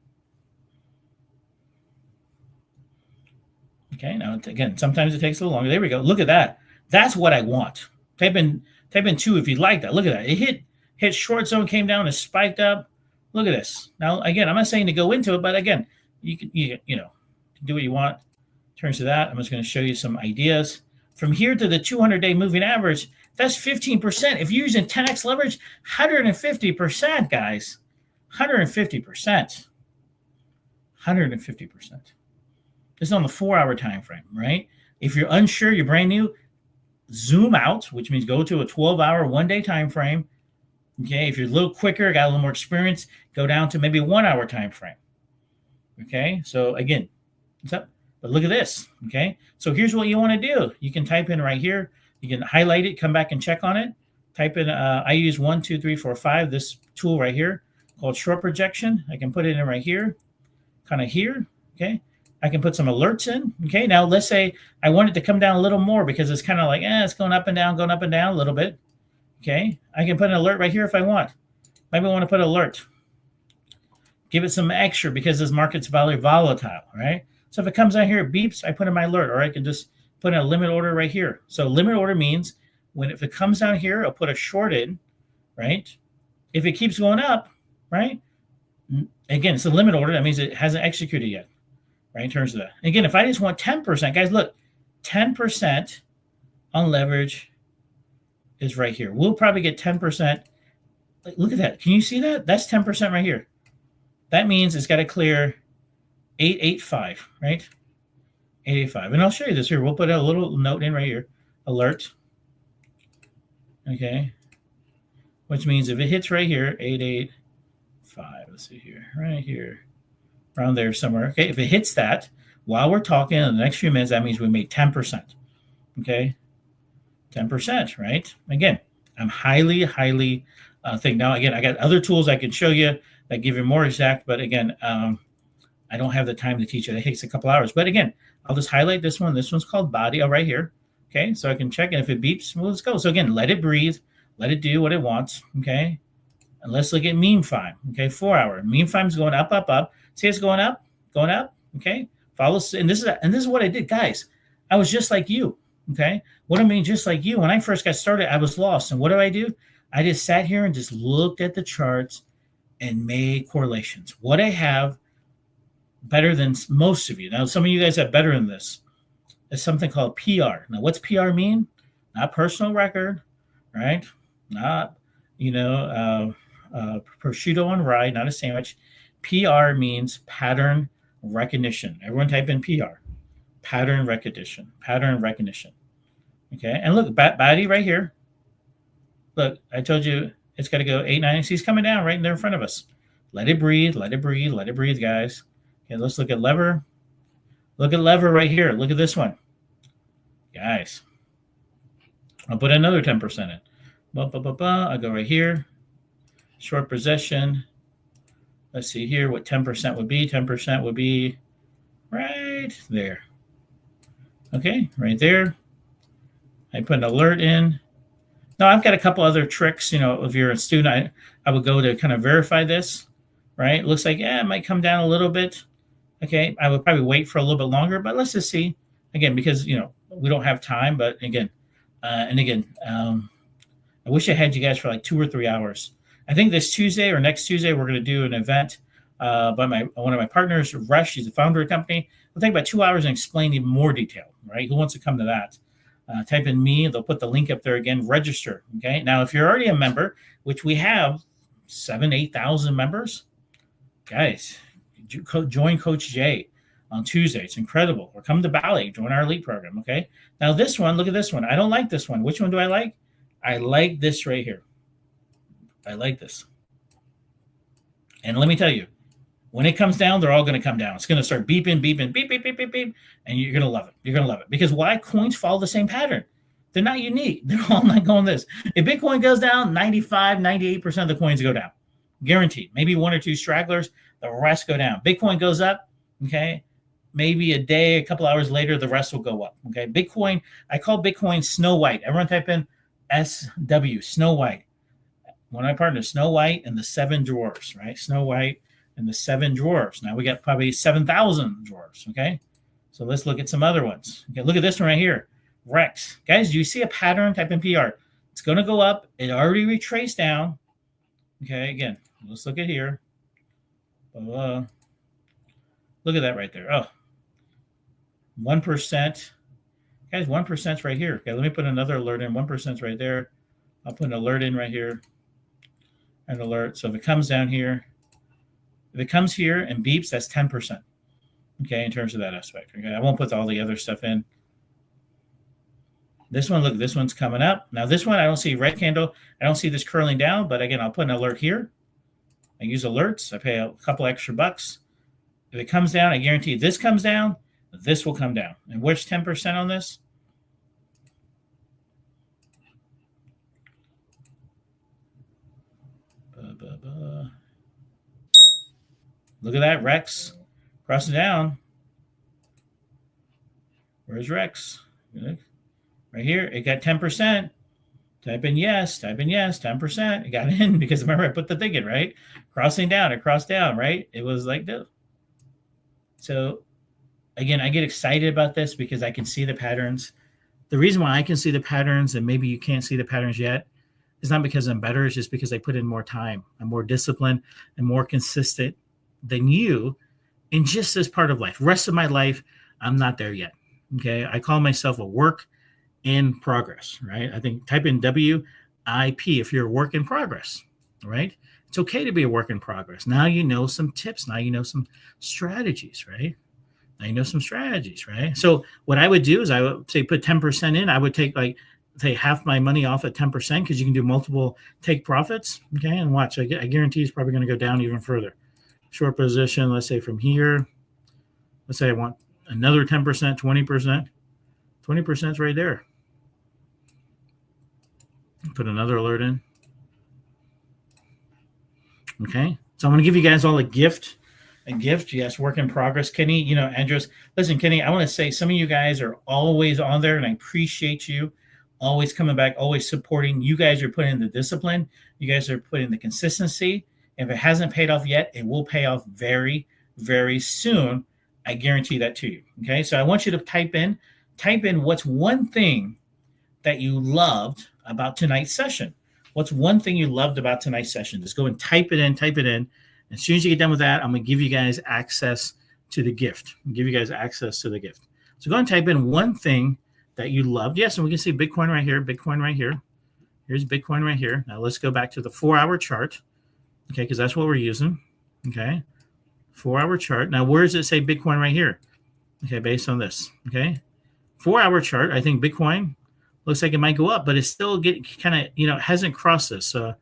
Okay, now again, sometimes it takes a little longer. There we go. Look at that. That's what I want. Type in 2 if you like that. Look at that. It hit short zone, came down, and spiked up. Look at this. Now, again, I'm not saying to go into it, but again, you can do what you want in terms of that. I'm just going to show you some ideas. From here to the 200-day moving average, that's 15%. If you're using 10x leverage, 150%, guys. 150%. 150%. This is on the 4-hour time frame, right? If you're unsure, you're brand new, zoom out, which means go to a 12-hour, 1-day time frame. Okay, if you're a little quicker, got a little more experience, go down to maybe a 1-hour time frame. Okay, so again, what's up? But look at this. Okay, so here's what you want to do. You can type in right here. You can highlight it, come back and check on it. Type in. I use 1, 2, 3, 4, 5. This tool right here called short projection. I can put it in right here, kind of here. Okay. I can put some alerts in. Okay, now let's say I want it to come down a little more because it's kind of like, it's going up and down a little bit. Okay, I can put an alert right here if I want. Maybe I want to put alert. Give it some extra because this market's very volatile, right? So if it comes down here, it beeps, I put in my alert, or I can just put in a limit order right here. So limit order means if it comes down here, I'll put a short in, right? If it keeps going up, right? Again, it's a limit order. That means it hasn't executed yet. Right, in terms of that. Again, if I just want 10%, guys, look, 10% on leverage is right here. We'll probably get 10%. Look at that. Can you see that? That's 10% right here. That means it's got to clear 885, right? 885. And I'll show you this here. We'll put a little note in right here. Alert. Okay. Which means if it hits right here, 885. Let's see here. Right here. Around there somewhere. Okay, if it hits that while we're talking in the next few minutes, that means we made 10%. Okay, 10%, right? Again, I'm highly think now. Again, I got other tools I can show you that give you more exact, but again, I don't have the time to teach it. It takes a couple hours. But again, I'll just highlight this one. This one's called body. Oh, right here. Okay, so I can check, and if it beeps, well, let's go. So again, let it breathe, let it do what it wants. Okay, and let's look at mean time. Okay, 4 hour mean time is going up, up, up. See, it's going up. Okay, follow. And this is what I did, guys. I was just like you. Okay, what I mean, just like you. When I first got started, I was lost. And what do? I just sat here and just looked at the charts and made correlations. What I have better than most of you. Now, some of you guys have better than this. It's something called PR. Now, what's PR mean? Not personal record, right? Not prosciutto on rye, not a sandwich. PR means pattern recognition. Everyone type in PR. Pattern recognition. Pattern recognition. Okay. And look, body right here. Look, I told you It's got to go 890. He's coming down right there in front of us. Let it breathe. Let it breathe. Let it breathe, guys. Okay, let's look at lever. Look at lever right here. Look at this one. Guys, I'll put another 10% in. I'll go right here. Short possession. Let's see here what 10% would be. 10% would be right there. Okay, right there. I put an alert in. Now, I've got a couple other tricks. You know, if you're a student, I would go to kind of verify this, right? It looks like, yeah, it might come down a little bit. Okay, I would probably wait for a little bit longer, but let's just see. Again, because, you know, we don't have time, but again, I wish I had you guys for like 2 or 3 hours. I think this Tuesday or next Tuesday, we're going to do an event by one of my partners, Rush. He's the founder of the company. We'll take about 2 hours and explain in more detail, right? Who wants to come to that? Type in me. They'll put the link up there again. Register. Okay. Now, if you're already a member, which we have 8,000 members, guys, join Coach Jay on Tuesday. It's incredible. Or come to Bali, join our elite program. Okay. Now, this one, look at this one. I don't like this one. Which one do I like? I like this right here. I like this. And let me tell you, when it comes down, they're all going to come down. It's going to start beeping, beeping, beep, beep, beep, beep, beep. And you're going to love it. You're going to love it. Because why? Coins follow the same pattern. They're not unique. They're all not going this. If Bitcoin goes down, 95, 98% of the coins go down. Guaranteed. Maybe 1 or 2 stragglers. The rest go down. Bitcoin goes up. Okay. Maybe a day, a couple hours later, the rest will go up. Okay. Bitcoin, I call Bitcoin Snow White. Everyone type in SW, Snow White. One of my partners, Snow White and the 7 dwarfs, right? Snow White and the 7 dwarfs. Now we got probably 7,000 dwarfs, okay? So let's look at some other ones. Okay, look at this one right here, Rex. Guys, do you see a pattern? Type in PR. It's going to go up. It already retraced down. Okay, again, let's look at here. Look at that right there. Oh, 1%. Guys, 1%'s right here. Okay, let me put another alert in. 1%'s right there. I'll put an alert in right here. An alert. So if it comes down here, if it comes here and beeps, that's 10%. Okay, in terms of that aspect. Okay, I won't put all the other stuff in. This one, look, this one's coming up. Now this one, I don't see red candle. I don't see this curling down, but again, I'll put an alert here. I use alerts. I pay a couple extra bucks. If it comes down, I guarantee you this comes down, this will come down. And where's 10% on this? Look at that, Rex. Cross it down. Where's Rex? Right here, it got 10%. Type in yes, 10%. It got in because remember I put the thing in, right? Crossing down, it crossed down, right? It was like this. So again, I get excited about this because I can see the patterns. The reason why I can see the patterns and maybe you can't see the patterns yet is not because I'm better. It's just because I put in more time. I'm more disciplined and more consistent than you in just this part of life. Rest of my life, I'm not there yet. Okay. I call myself a work in progress, right? I think type in WIP if you're a work in progress, right? It's okay to be a work in progress. Now you know some tips. Now you know some strategies, right? Now you know some strategies, right? So what I would do is I would say put 10% in. I would take say half my money off at 10% because you can do multiple take profits. Okay. And watch, I guarantee it's probably going to go down even further. Short position, let's say from here, let's say I want another 10%, 20%. 20% is right there. Put another alert in. Okay. So I'm going to give you guys all a gift. A gift. Yes, work in progress. Kenny, Andres. Listen, Kenny, I want to say some of you guys are always on there, and I appreciate you. Always coming back, always supporting. You guys are putting in the discipline. You guys are putting the consistency. If it hasn't paid off yet, it will pay off very, very soon. I guarantee that to you. Okay. So I want you to type in what's one thing that you loved about tonight's session. What's one thing you loved about tonight's session? Just go and type it in. As soon as you get done with that, I'm going to give you guys access to the gift. So go and type in one thing that you loved. Yes, and we can see Bitcoin right here. Here's Bitcoin right here. Now let's go back to the 4-hour chart. Okay, because that's what we're using. Okay, 4-hour chart. Now, where does it say Bitcoin right here? Okay, based on this. Okay, 4-hour chart. I think Bitcoin looks like it might go up, but it's still getting kind of, hasn't crossed this. So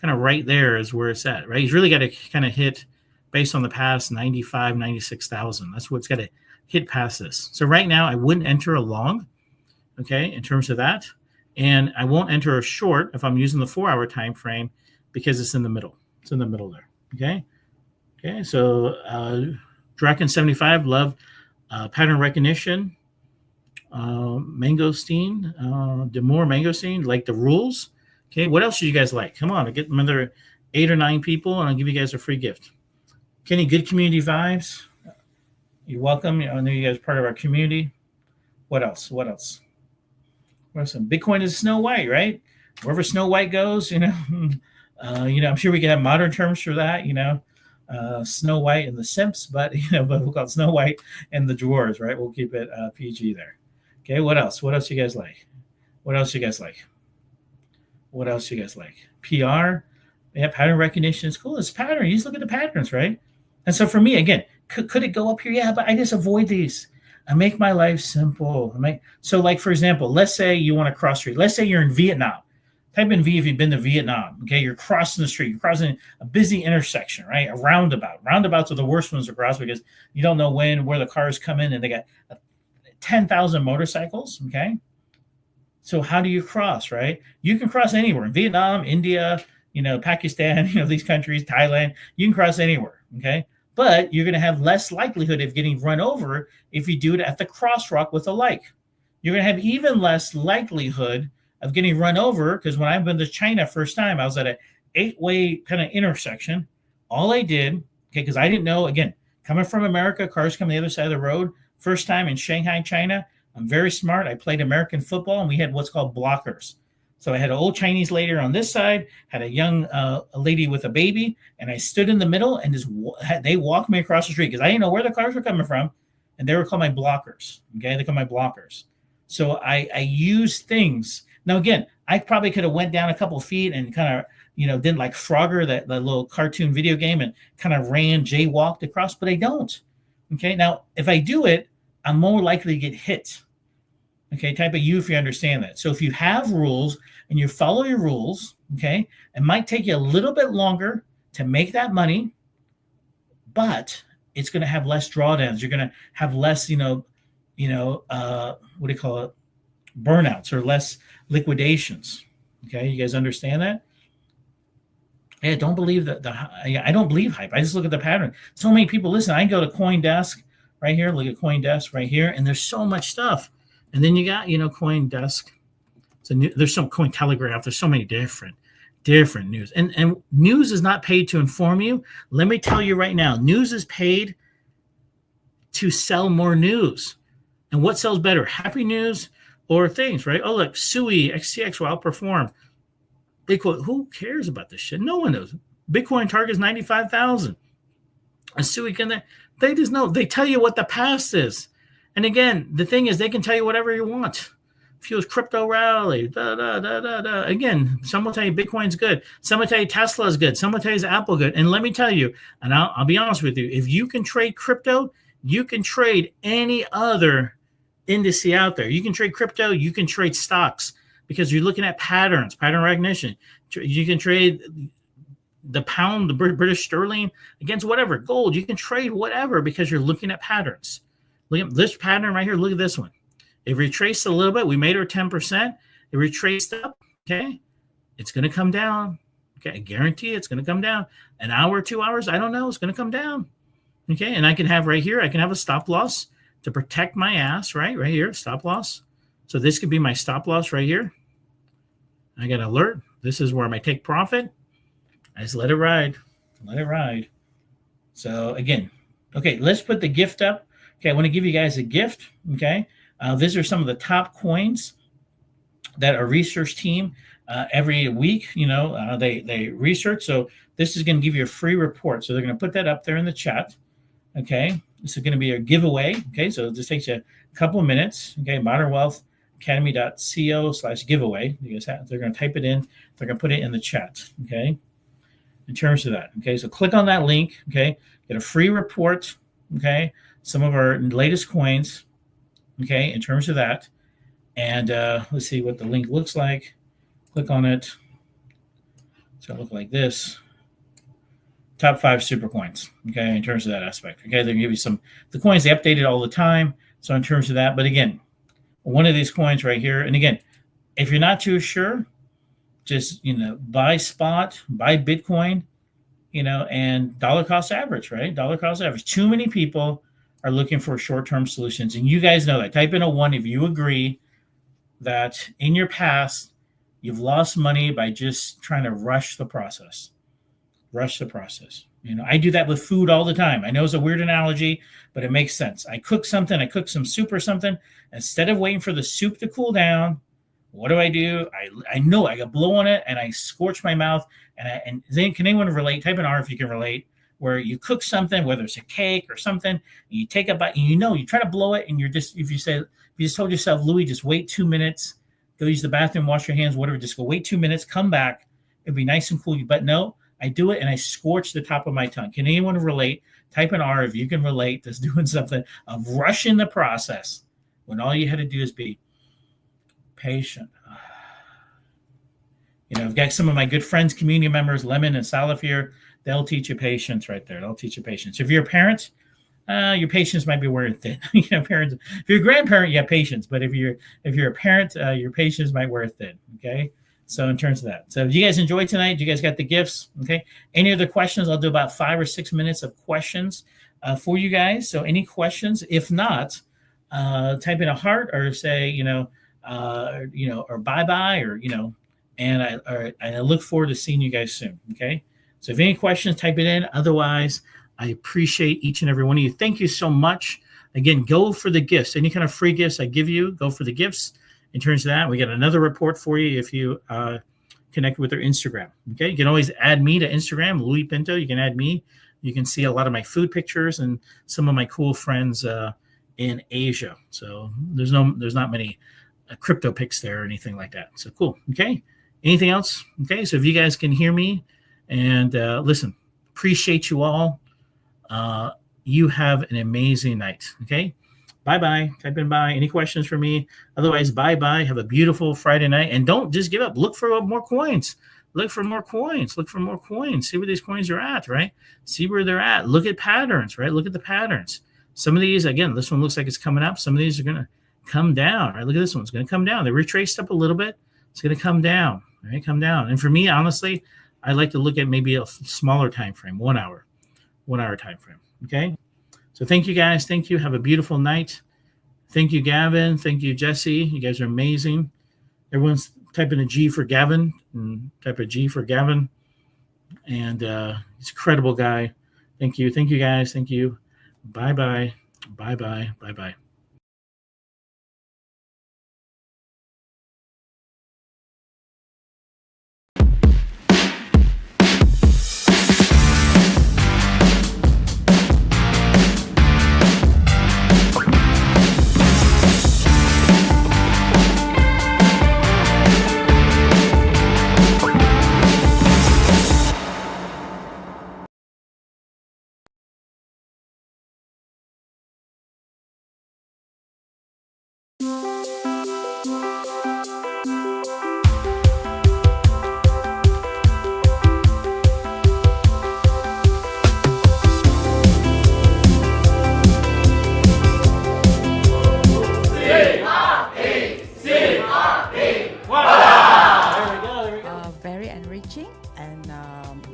kind of right there is where it's at, right? He's really got to kind of hit based on the past 95, 96,000. That's what's got to hit past this. So right now I wouldn't enter a long, okay, in terms of that. And I won't enter a short if I'm using the 4-hour time frame because it's in the middle. It's in the middle there, okay? Okay, so Draken75, love pattern recognition. Mangosteen, Demore Mangosteen, like the rules. Okay, what else do you guys like? Come on, I'll get another 8 or 9 people and I'll give you guys a free gift. Kenny, good community vibes. You're welcome. I know you guys are part of our community. What else? What else? What else? Bitcoin is Snow White, right? Wherever Snow White goes, you know, I'm sure we can have modern terms for that, Snow White and the Simps, but but we'll call it Snow White and the drawers, right? We'll keep it PG there. Okay, what else? What else you guys like? What else you guys like? What else you guys like? PR, yeah, pattern recognition is cool. It's pattern. You just look at the patterns, right? And so for me, again, could it go up here? Yeah, but I just avoid these. I make my life simple. So like, for example, let's say you want to cross street. Let's say you're in Vietnam. Type in V if you've been to Vietnam. Okay, you're crossing the street. You're crossing a busy intersection, right? A roundabout. Roundabouts are the worst ones to cross because you don't know where the cars come in, and they got 10,000 motorcycles. Okay, so how do you cross, right? You can cross anywhere. Vietnam, India, Pakistan, these countries, Thailand. You can cross anywhere. Okay, but you're going to have less likelihood of getting run over if you do it at the crosswalk with a like. You're going to have even less likelihood of getting run over, because when I've been to China first time, I was at an 8-way kind of intersection. All I did, okay, because I didn't know, again, coming from America, cars come the other side of the road. First time in Shanghai, China, I'm very smart. I played American football, and we had what's called blockers. So I had an old Chinese lady on this side, had a young a lady with a baby, and I stood in the middle, and they walked me across the street because I didn't know where the cars were coming from, and they were called my blockers. Okay, they called my blockers. So I use things. Now, again, I probably could have went down a couple of feet and kind of, did like Frogger, that little cartoon video game, and kind of jaywalked across, but I don't. Okay, now, if I do it, I'm more likely to get hit. Okay, type a U if you understand that. So if you have rules and you follow your rules, okay, it might take you a little bit longer to make that money, but it's going to have less drawdowns. You're going to have less, what do you call it? Burnouts or less liquidations. Okay, you guys understand that? Yeah, don't believe that. I don't believe hype. I just look at the pattern. So many people listen. I can go to CoinDesk right here. Look at CoinDesk right here, and there's so much stuff. And then you got CoinDesk. So there's some Cointelegraph. There's so many different news. And news is not paid to inform you. Let me tell you right now, news is paid to sell more news. And what sells better, happy news or things, right? Oh, look, SUI, XTX will outperform. Bitcoin, who cares about this shit? No one knows. Bitcoin target is 95,000. And SUI they just know. They tell you what the past is. And again, the thing is, they can tell you whatever you want. Fuels crypto rally, Again, some will tell you Bitcoin's good. Some will tell you Tesla's good. Some will tell you Apple good. And let me tell you, and I'll be honest with you, if you can trade crypto, you can trade any other indice out there. You can trade crypto, you can trade stocks, because you're looking at patterns, pattern recognition. You can trade the pound, the British sterling against whatever, gold. You can trade whatever because you're looking at patterns. Look at this pattern right here. Look at this one. It retraced a little bit. We made our 10%. It retraced up. Okay. It's going to come down. Okay. I guarantee it's going to come down. An hour, 2 hours, I don't know. It's going to come down. Okay. And I can have right here, I can have a stop loss to protect my ass, right here, stop loss. So this could be my stop loss right here. I got an alert. This is where I might take profit. I just let it ride. So again, okay, let's put the gift up. Okay, I want to give you guys a gift. Okay, these are some of the top coins that our research team every week, they research. So this is going to give you a free report. So they're going to put that up there in the chat. Okay, this is going to be a giveaway. Okay, so this takes you a couple of minutes. Okay, modernwealthacademy.co/giveaway. They're going to type it in. They're going to put it in the chat. Okay, in terms of that. Okay, so click on that link. Okay, get a free report. Okay, some of our latest coins. Okay, in terms of that. And let's see what the link looks like. Click on it. It's going to look like this. Top 5 super coins, okay, in terms of that aspect. Okay, they're going to give you some, the coins, they update it all the time. So in terms of that, but again, one of these coins right here, and again, if you're not too sure, just, buy spot, buy Bitcoin, and dollar cost average, right? Dollar cost average. Too many people are looking for short-term solutions. And you guys know that. Type in a 1 if you agree that in your past, you've lost money by just trying to rush the process. Rush the process. I do that with food all the time. I know it's a weird analogy, but it makes sense. I cook something, I cook some soup or something. Instead of waiting for the soup to cool down, what do? I know I got blow on it and I scorch my mouth. And then can anyone relate? Type in R if you can relate, where you cook something, whether it's a cake or something, and you take a bite and you try to blow it, and you're just, if you just told yourself, Louie, just wait 2 minutes, go use the bathroom, wash your hands, whatever, just go wait 2 minutes, come back, it'd be nice and cool. But no, I do it and I scorch the top of my tongue. Can anyone relate? Type in R if you can relate to doing something of rushing the process when all you had to do is be patient. I've got some of my good friends, community members, Lemon and Salif here. They'll teach you patience right there. They'll teach you patience. If you're a parent, your patience might be wearing thin. Parents. If you're a grandparent, you have patience. But if you're a parent, your patience might wear thin. Okay. So in terms of that, so you guys enjoyed tonight? You guys got the gifts? Okay. Any other questions? I'll do about 5 or 6 minutes of questions for you guys. So any questions? If not, type in a heart or say, or bye-bye, or, and I look forward to seeing you guys soon. Okay. So if any questions, type it in. Otherwise, I appreciate each and every one of you. Thank you so much. Again, go for the gifts. Any kind of free gifts I give you, go for the gifts. In terms of that, we got another report for you if you connect with our Instagram. Okay. You can always add me to Instagram, Louie Pinto. You can add me. You can see a lot of my food pictures and some of my cool friends in Asia. So there's not many crypto pics there or anything like that. So cool. Okay. Anything else? Okay. So if you guys can hear me and listen, appreciate you all. You have an amazing night. Okay. Bye-bye. Type in bye. Any questions for me? Otherwise, bye-bye. Have a beautiful Friday night. And don't just give up. Look for more coins. Look for more coins. Look for more coins. See where these coins are at, right? See where they're at. Look at patterns, right? Look at the patterns. Some of these, again, this one looks like it's coming up. Some of these are going to come down, right? Look at this one. It's going to come down. They retraced up a little bit. It's going to come down, right? Come down. And for me, honestly, I like to look at maybe a smaller time frame, 1 hour time frame, okay? So thank you, guys. Thank you. Have a beautiful night. Thank you, Gavin. Thank you, Jesse. You guys are amazing. Everyone's typing a G for Gavin. And type a G for Gavin. And he's an incredible guy. Thank you. Thank you, guys. Thank you. Bye-bye. Bye-bye. Bye-bye.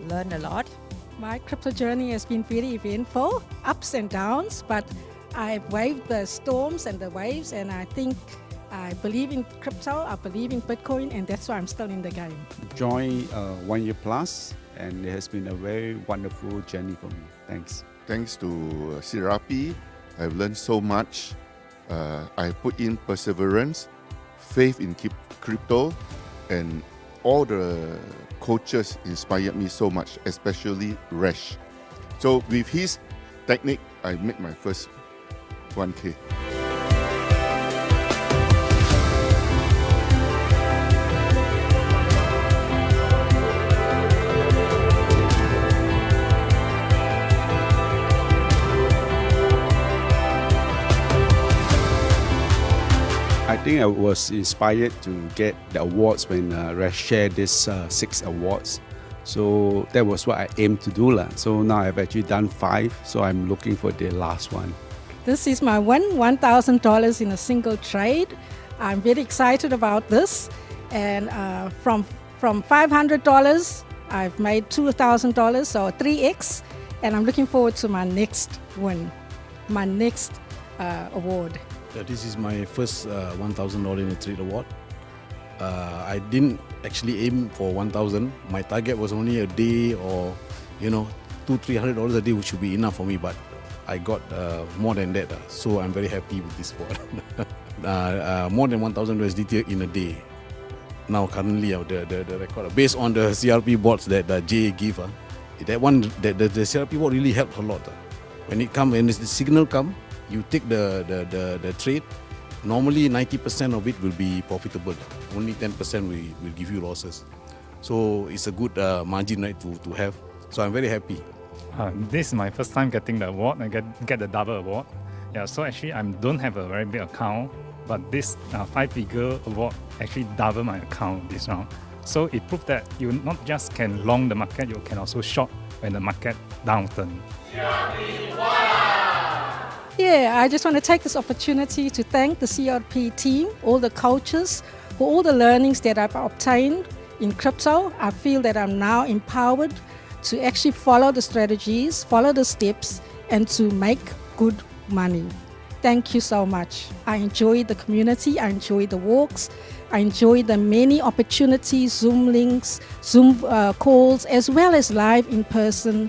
Learn a lot. My crypto journey has been very eventful, ups and downs, but I've waved the storms and the waves, and I think I believe in crypto, I believe in Bitcoin, and that's why I'm still in the game. Joined 1 year plus, and it has been a very wonderful journey for me. Thanks. Thanks to XRP, I've learned so much. I put in perseverance, faith in crypto, and all the coaches inspired me so much, especially Resh. So with his technique, I made my first 1K. I think I was inspired to get the awards when Resh shared this 6 awards. So that was what I aimed to do. So now I've actually done 5, so I'm looking for the last one. This is my $1,000 in a single trade. I'm very excited about this. And from $500, I've made $2,000, so 3x. And I'm looking forward to my next win, my next award. This is my first $1,000 in a trade award. I didn't actually aim for 1,000. My target was only a day or, $200-300 a day, which should be enough for me. But I got more than that. So I'm very happy with this award. More than 1,000 USDT in a day. Now currently the record based on the CRP boards that Jay give, that one the CRP board really helped a lot. When it come and the signal come, you take the trade. Normally 90% of it will be profitable. Only 10% will give you losses. So it's a good margin, right, to have. So I'm very happy. This is my first time getting the award. I get the double award. Yeah, so actually I don't have a very big account, but this 5-figure award actually double my account this round. So it proved that you not just can long the market, you can also short when the market downturn. Yeah, I just want to take this opportunity to thank the CRP team, all the coaches, for all the learnings that I've obtained in crypto. I feel that I'm now empowered to actually follow the strategies, follow the steps, and to make good money. Thank you so much. I enjoy the community, I enjoy the walks, I enjoy the many opportunities, Zoom links, Zoom calls, as well as live in-person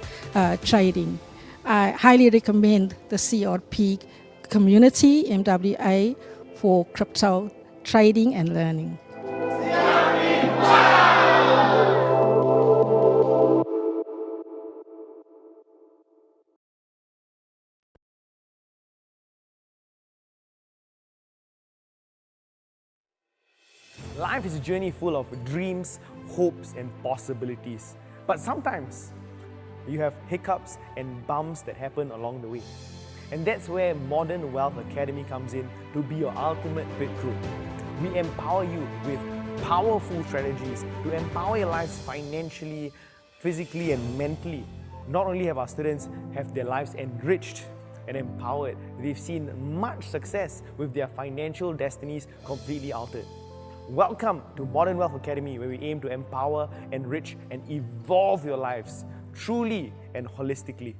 trading. I highly recommend the CRP community, MWA, for crypto trading and learning. Life is a journey full of dreams, hopes, and possibilities. But sometimes you have hiccups and bumps that happen along the way. And that's where Modern Wealth Academy comes in to be your ultimate breakthrough. We empower you with powerful strategies to empower your lives financially, physically, and mentally. Not only have our students have their lives enriched and empowered, they've seen much success with their financial destinies completely altered. Welcome to Modern Wealth Academy, where we aim to empower, enrich, and evolve your lives truly and holistically.